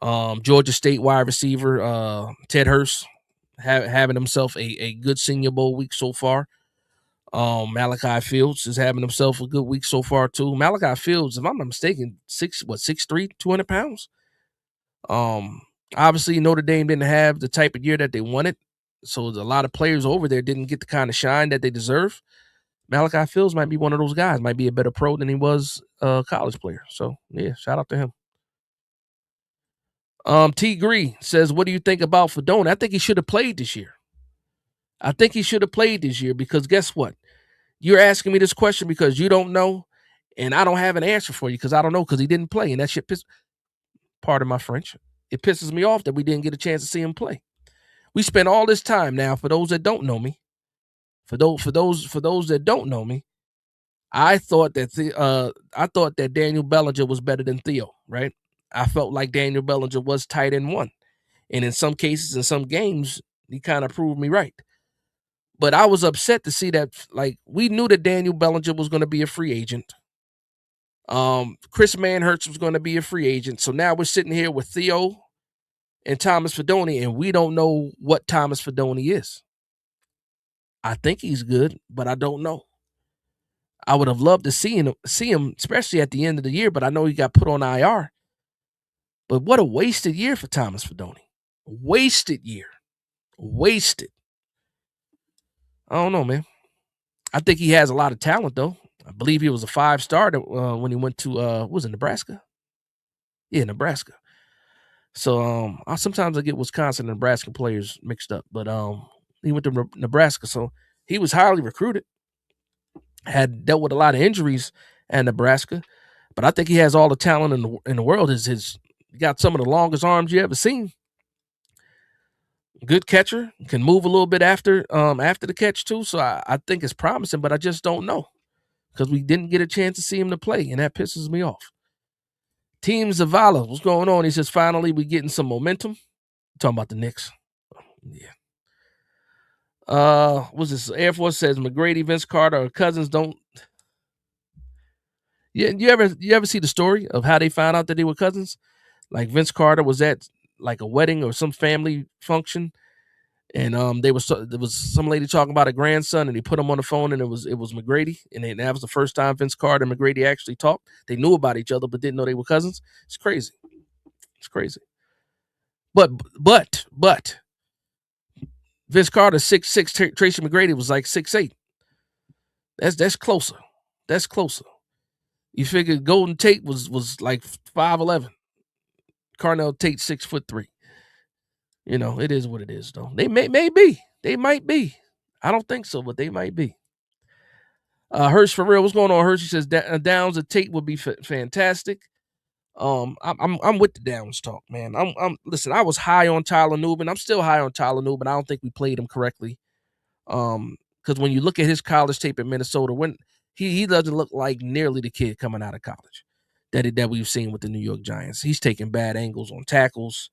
Georgia State wide receiver Ted Hurst having himself a good Senior Bowl week so far. Malachi Fields is having himself a good week so far too. Malachi Fields, if I'm not mistaken, 6'3", 200 pounds. Obviously Notre Dame didn't have the type of year that they wanted, so a lot of players over there didn't get the kind of shine that they deserve. Malachi Fields might be one of those guys, might be a better pro than he was a college player. So yeah, shout out to him. T. Gree says, what do you think about Fedoni? I think he should have played this year. Because guess what? You're asking me this question because you don't know, and I don't have an answer for you because I don't know because he didn't play, and that shit pardon my French. It pisses me off that we didn't get a chance to see him play. We spent all this time now. For those that don't know me, for those that don't know me, I thought that Daniel Bellinger was better than Theo, right? I felt like Daniel Bellinger was tight end one. And in some cases, in some games, he kind of proved me right. But I was upset to see that, like, we knew that Daniel Bellinger was going to be a free agent. Chris Manhertz was going to be a free agent. So now we're sitting here with Theo and Thomas Fedoni, and we don't know what Thomas Fedoni is. I think he's good, but I don't know. I would have loved to see him, especially at the end of the year, but I know he got put on IR. But what a wasted year for Thomas Fedoni. Wasted year. Wasted. I don't know, man. I think he has a lot of talent, though. I believe he was a 5-star when he went to, was it Nebraska? Yeah, Nebraska. So sometimes I get Wisconsin and Nebraska players mixed up, but he went to Nebraska, so he was highly recruited. Had dealt with a lot of injuries at Nebraska, but I think he has all the talent in the world. He got some of the longest arms you ever seen. Good catcher, can move a little bit after the catch too. So I think it's promising, but I just don't know because we didn't get a chance to see him to play, and that pisses me off. Team Zavala, what's going on? He says finally we getting some momentum. I'm talking about the Knicks. Yeah. What's this? Air Force says McGrady, Vince Carter, or Cousins don't. Yeah, you ever see the story of how they found out that they were cousins? Like Vince Carter was at like a wedding or some family function, and there was some lady talking about a grandson, and they put him on the phone, and it was McGrady, and that was the first time Vince Carter and McGrady actually talked. They knew about each other, but didn't know they were cousins. It's crazy. It's crazy. But Vince Carter 6'6", Tracy McGrady was like 6'8". That's closer. That's closer. You figure Golden Tate was like 5'11". Carnell Tate 6'3". You know, it is what it is, though. They may be. They might be. I don't think so, but they might be. Hirsch for real. What's going on, Hirsch? He says Downs and Tate would be fantastic. I'm with the Downs talk, man. Listen. I was high on Tyler Nubin. I'm still high on Tyler Nubin. I don't think we played him correctly. Because when you look at his college tape at Minnesota, when he doesn't look like nearly the kid coming out of college that we've seen with the New York Giants. He's taking bad angles on tackles.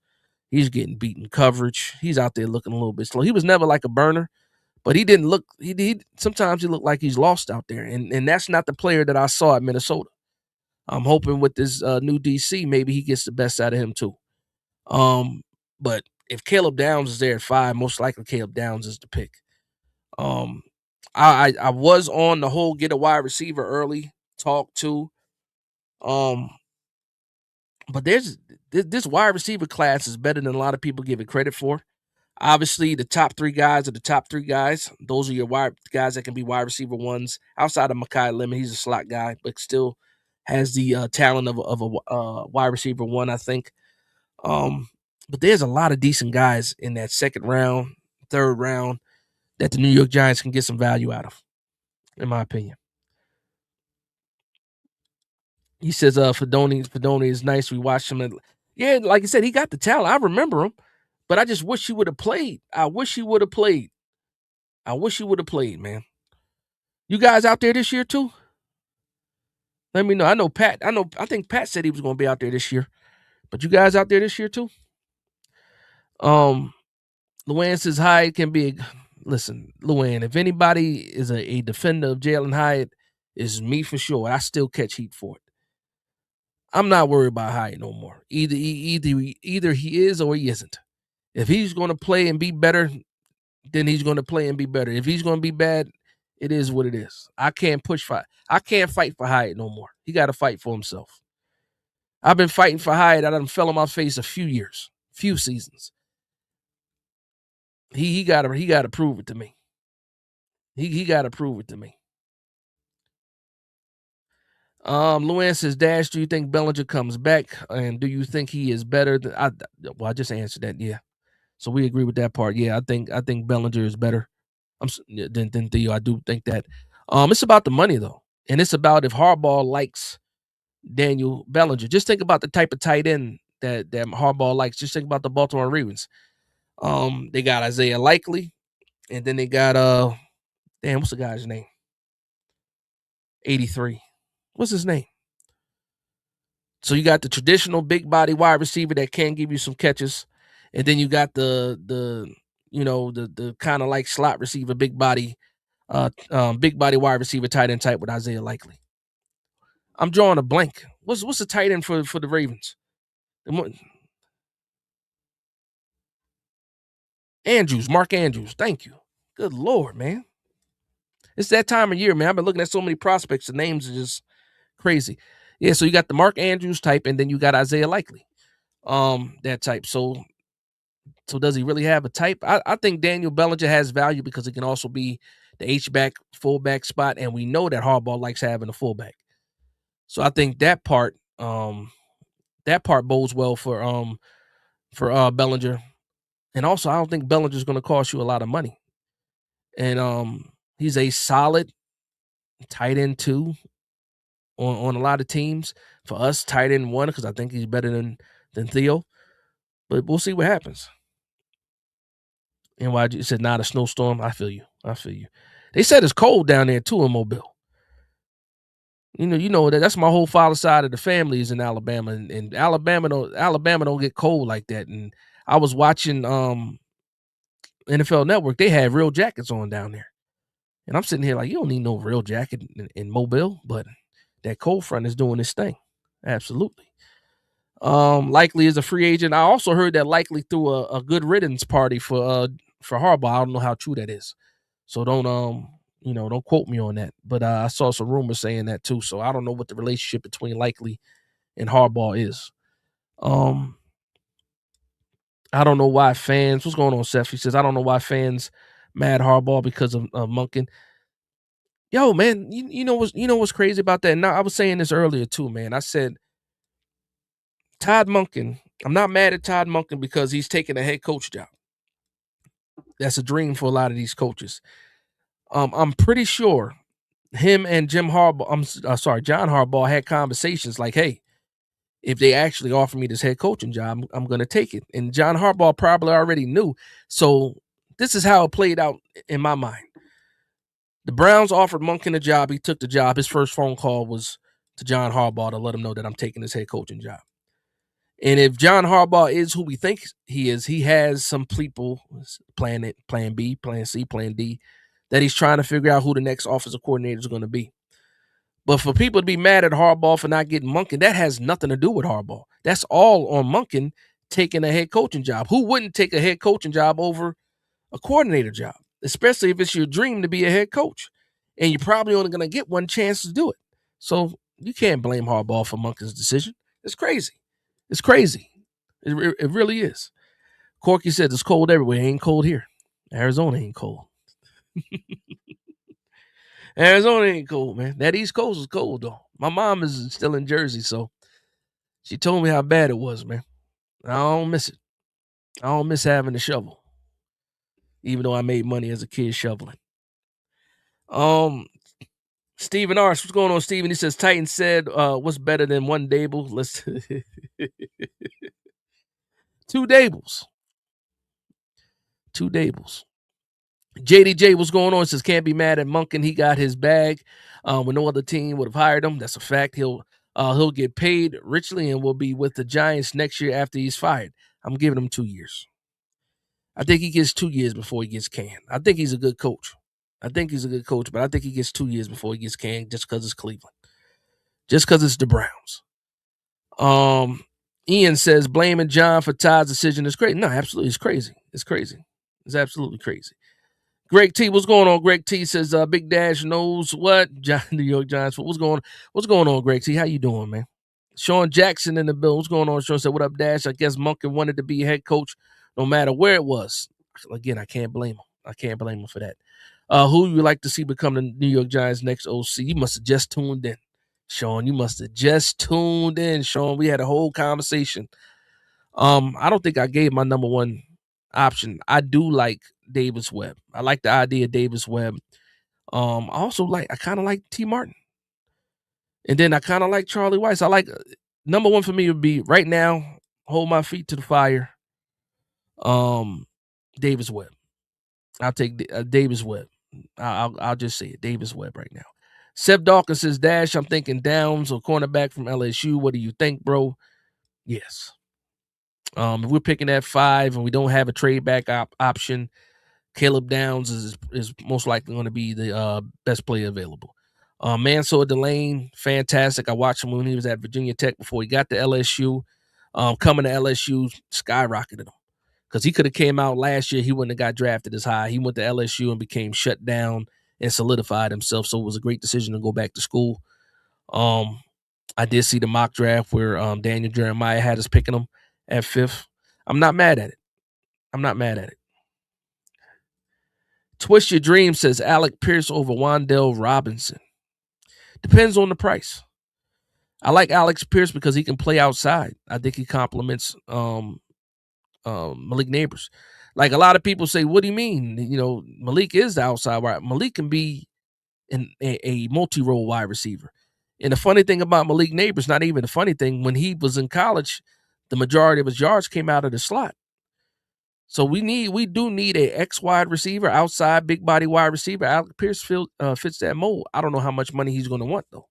He's getting beaten coverage. He's out there looking a little bit slow. He was never like a burner, but he didn't look. Sometimes he looked like he's lost out there, and that's not the player that I saw at Minnesota. I'm hoping with this new DC, maybe he gets the best out of him too. But if Caleb Downs is there at 5, most likely Caleb Downs is the pick. I was on the whole get a wide receiver early talk too. But this wide receiver class is better than a lot of people give it credit for. Obviously, the top 3 guys are the top 3 guys. Those are your wide guys that can be wide receiver ones. Outside of Mekhi Lemon, he's a slot guy, but still has the talent of a wide receiver one, I think. But there's a lot of decent guys in that second round, third round that the New York Giants can get some value out of, in my opinion. He says, Fedoni is nice. We watched him. Yeah, like I said, he got the talent. I remember him, but I just wish he would have played. I wish he would have played, man. You guys out there this year too? Let me know. I think Pat said he was going to be out there this year. But you guys out there this year too? Luann says Hyatt can be listen, Luann, if anybody is a defender of Jalen Hyatt, it's me for sure. I still catch heat for it. I'm not worried about Hyatt no more. Either he is or he isn't. If he's going to play and be better, then he's going to play and be better. If he's going to be bad, it is what it is. I can't fight for Hyatt no more. He got to fight for himself. I've been fighting for Hyatt. I done fell on my face a few seasons. He got to prove it to me. He got to prove it to me. Luann says, Dash, do you think Bellinger comes back? And do you think he is better than I just answered that, yeah. So we agree with that part. Yeah, I think Bellinger is better than Theo. I do think that. It's about the money though. And it's about if Harbaugh likes Daniel Bellinger. Just think about the type of tight end that Harbaugh likes. Just think about the Baltimore Ravens. They got Isaiah Likely, and then they got what's the guy's name? 83. What's his name? So you got the traditional big body wide receiver that can give you some catches, and then you got the kind of like slot receiver, big body wide receiver tight end type with Isaiah Likely. I'm drawing a blank. What's the tight end for the Ravens? Mark Andrews. Thank you. Good Lord, man. It's that time of year, man. I've been looking at so many prospects. The names are just crazy. Yeah, so you got the Mark Andrews type, and then you got Isaiah Likely. That type. So does he really have a type? I think Daniel Bellinger has value because it can also be the H-back, fullback spot, and we know that Harbaugh likes having a fullback. So I think that part bodes well for Bellinger. And also, I don't think Bellinger's going to cost you a lot of money. And he's a solid tight end 2 on a lot of teams. For us, tight end 1 because I think he's better than Theo. But we'll see what happens. And why you said not a snowstorm? I feel you. They said it's cold down there too in Mobile. You know that's my whole father's side of the family is in Alabama, and Alabama don't get cold like that. And I was watching NFL Network. They had real jackets on down there, and I'm sitting here like, you don't need no real jacket in Mobile, but that cold front is doing this thing. Absolutely. Likely is a free agent. I also heard that Likely threw a good riddance party for Harbaugh. I don't know how true that is, so don't quote me on that. But I saw some rumors saying that too, so I don't know what the relationship between Likely and Harbaugh is. I don't know why fans. What's going on, Seth? He says I don't know why fans mad Harbaugh because of Monken. Yo, man, you know what's crazy about that? Now I was saying this earlier too, man. I said Todd Monken. I'm not mad at Todd Monken because he's taking a head coach job. That's a dream for a lot of these coaches. I'm pretty sure him and John Harbaugh had conversations like, hey, if they actually offer me this head coaching job, I'm going to take it. And John Harbaugh probably already knew. So this is how it played out in my mind. The Browns offered Monken a job. He took the job. His first phone call was to John Harbaugh to let him know that I'm taking this head coaching job. And if John Harbaugh is who we think he is, he has some people, plan B, plan C, plan D, that he's trying to figure out who the next offensive coordinator is going to be. But for people to be mad at Harbaugh for not getting Monken, that has nothing to do with Harbaugh. That's all on Monken taking a head coaching job. Who wouldn't take a head coaching job over a coordinator job, especially if it's your dream to be a head coach? And you're probably only going to get one chance to do it. So you can't blame Harbaugh for Monken's decision. It's crazy. It's crazy. It really is. Corky said it's cold everywhere. It ain't cold here. Arizona ain't cold. Arizona ain't cold, man. That East Coast is cold, though. My mom is still in Jersey, so she told me how bad it was, man. I don't miss it. I don't miss having to shovel, even though I made money as a kid shoveling. Steven Arce, what's going on, Steven? He says Titan said, what's better than one Dable? Let's 2 Dables. 2 Dables. JDJ, what's going on? Says can't be mad at Monken. He got his bag when no other team would have hired him. That's a fact. He'll get paid richly and will be with the Giants next year after he's fired. I'm giving him 2 years. I think he gets 2 years before he gets canned. I think he's a good coach. But I think he gets 2 years before he gets canned just because it's Cleveland. Just because it's the Browns. Ian says blaming John for Todd's decision is crazy. No, absolutely. It's crazy. It's crazy. It's absolutely crazy. Greg T, what's going on? Greg T says Big Dash knows what? New York Giants. What's going on, Greg T? How you doing, man? Sean Jackson in the bill. What's going on? Sean said, what up, Dash? I guess Monken wanted to be head coach no matter where it was. Again, I can't blame him for that. Who you like to see become the New York Giants' next OC? You must have just tuned in. Sean, you must have just tuned in, Sean. We had a whole conversation. I don't think I gave my number one option. I do like Davis Webb. I like the idea of Davis Webb. I kind of like T. Martin. And then I kind of like Charlie Weiss. I like number one for me would be right now, hold my feet to the fire. Davis Webb. I'll take Davis Webb. I'll just say it. Davis Webb right now. Seb Dawkins says, Dash, I'm thinking Downs or cornerback from LSU. What do you think, bro? Yes. If we're picking at 5 and we don't have a trade back option, Caleb Downs is most likely going to be the best player available. Mansour Delane, fantastic. I watched him when he was at Virginia Tech before he got to LSU. Coming to LSU skyrocketed him because he could have came out last year. He wouldn't have got drafted as high. He went to LSU and became shut down and solidified himself. So it was a great decision to go back to school. I did see the mock draft where Daniel Jeremiah had us picking him at 5th. I'm not mad at it. Twist Your Dream says Alec Pierce over Wan'Dale Robinson. Depends on the price. I like Alex Pierce because he can play outside. I think he complements Malik Neighbors. Like a lot of people say, what do you mean? You know, Malik is the outside wide. Malik can be a multi-role wide receiver. And the funny thing about Malik Neighbors, not even the funny thing, when he was in college, the majority of his yards came out of the slot. So we do need a X wide receiver, outside big body wide receiver. Alec Pierce fits that mold. I don't know how much money he's going to want though.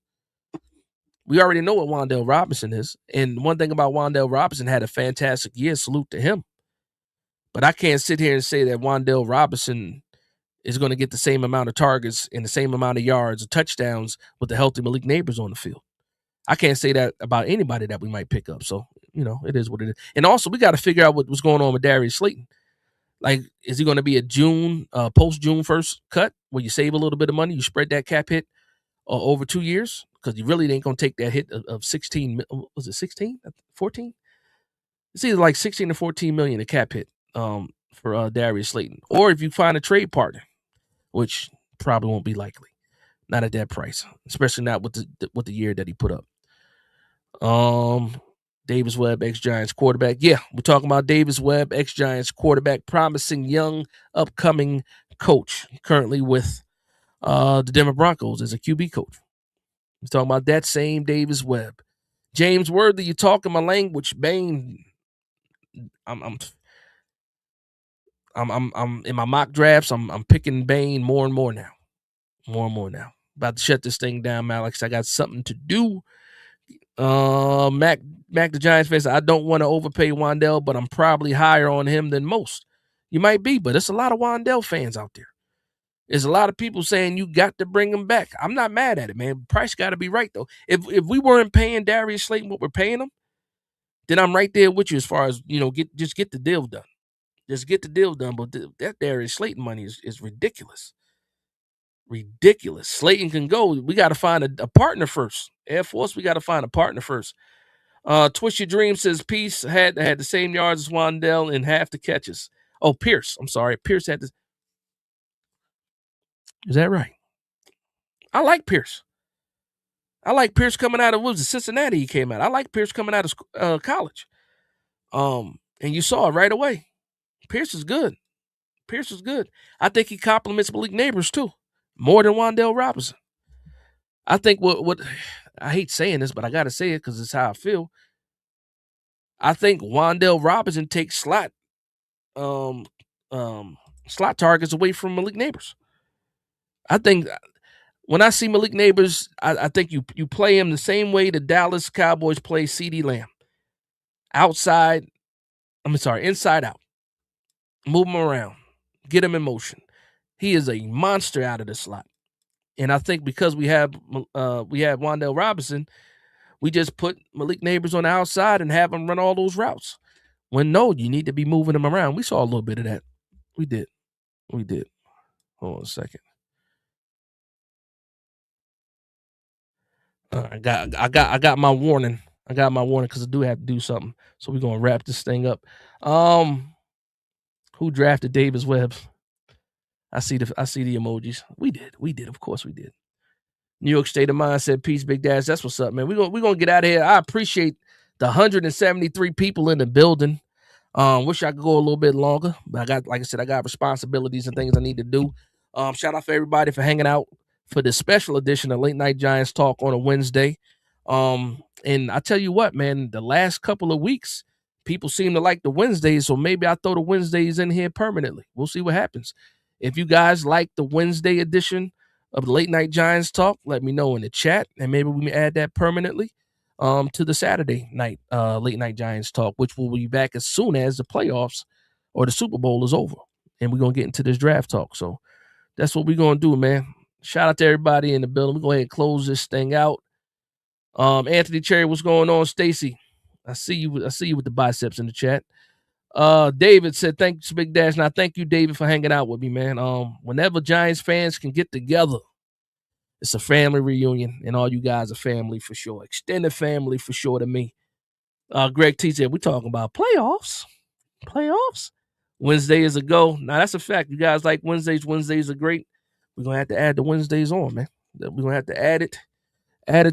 We already know what Wan'Dale Robinson is, and one thing about Wan'Dale Robinson, had a fantastic year. Salute to him. But I can't sit here and say that Wan'Dale Robinson is going to get the same amount of targets and the same amount of yards or touchdowns with the healthy Malik Neighbors on the field. I can't say that about anybody that we might pick up. So, you know, it is what it is. And also, we got to figure out what's going on with Darius Slayton. Like, is he going to be a post-June 1st cut where you save a little bit of money, you spread that cap hit over 2 years? Because you really ain't going to take that hit of 16. Was it 16? 14? It's either like 16 or 14 million a cap hit for Darius Slayton. Or if you find a trade partner, which probably won't be likely. Not at that price, especially not with the year that he put up. Davis Webb, ex-Giants quarterback. Yeah, we're talking about Davis Webb, ex-Giants quarterback, promising young, upcoming coach, currently with the Denver Broncos as a QB coach. We're talking about that same Davis Webb. James Worthy, you talking my language, Bane. I'm in my mock drafts. I'm picking Bane more and more now. About to shut this thing down, Alex. I got something to do. Mac the Giants fan said, I don't want to overpay Wan'Dale, but I'm probably higher on him than most. You might be, but there's a lot of Wan'Dale fans out there. There's a lot of people saying you got to bring him back. I'm not mad at it, man. Price got to be right, though. If we weren't paying Darius Slayton what we're paying him, then I'm right there with you as far as, just get the deal done. Just get the deal done. But that Darius Slayton money is ridiculous. Ridiculous. Slayton can go. We got to find a partner first. Air Force, we got to find a partner first. Twist Your Dream says Peace had the same yards as Wandell in half the catches. Oh, Pierce. I'm sorry. Pierce had this. Is that right? I like Pierce. I like Pierce coming out of, what was it, Cincinnati he came out. I like Pierce coming out of college. And you saw it right away. Pierce is good. Pierce is good. I think he compliments Malik Neighbors too, more than Wandell Robinson. I think what I hate saying this, but I got to say it because it's how I feel. I think Wandell Robinson takes slot targets away from Malik Neighbors. I think when I see Malik Neighbors, I think you play him the same way the Dallas Cowboys play CeeDee Lamb. Inside out. Move him around. Get him in motion. He is a monster out of the slot. And I think because we have Wandell Robinson, we just put Malik Neighbors on the outside and have him run all those routes. When no, you need to be moving him around. We saw a little bit of that. We did. Hold on a second. I got my warning. I got my warning because I do have to do something. So we're gonna wrap this thing up. Who drafted Davis Webb? I see the emojis. We did. Of course we did. New York State of Mind said, "Peace, Big Dash." That's what's up, man. We're gonna get out of here. I appreciate the 173 people in the building. Wish I could go a little bit longer, but like I said, I got responsibilities and things I need to do. Shout out for everybody for hanging out for this special edition of Late Night Giants Talk on a Wednesday. And I tell you what, man, the last couple of weeks, people seem to like the Wednesdays, so maybe I throw the Wednesdays in here permanently. We'll see what happens. If you guys like the Wednesday edition of Late Night Giants Talk, let me know in the chat, and maybe we may add that permanently to the Saturday night Late Night Giants Talk, which will be back as soon as the playoffs or the Super Bowl is over, and we're going to get into this draft talk. So that's what we're going to do, man. Shout out to everybody in the building. We're going to go ahead and close this thing out. Anthony Cherry, what's going on? Stacy, I see you with the biceps in the chat. David said, "Thanks, Big Dash." Now, thank you, David, for hanging out with me, man. Whenever Giants fans can get together, it's a family reunion, and all you guys are family for sure. Extended family for sure to me. Greg T said, "We're talking about playoffs. Wednesday is a go." Now, that's a fact. You guys like Wednesdays. Wednesdays are great. We're going to have to add the Wednesdays on, man. We're going to have to add it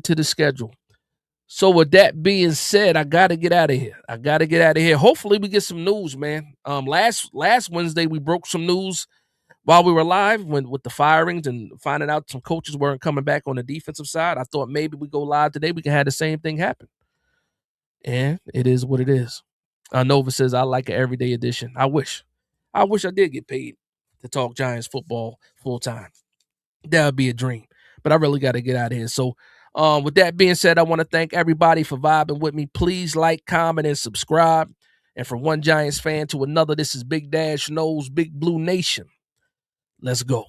to the schedule. So with that being said, I got to get out of here. Hopefully we get some news, man. Last Wednesday we broke some news while we were live with the firings and finding out some coaches weren't coming back on the defensive side. I thought maybe we go live today. We can have the same thing happen. And it is what it is. Nova says, "I like an everyday edition." I wish I did get paid to talk Giants football full time. That would be a dream. But I really got to get out of here. So with that being said, I want to thank everybody for vibing with me. Please like, comment, and subscribe. And from one Giants fan to another, this is Big Dash Knows Big Blue Nation. Let's go.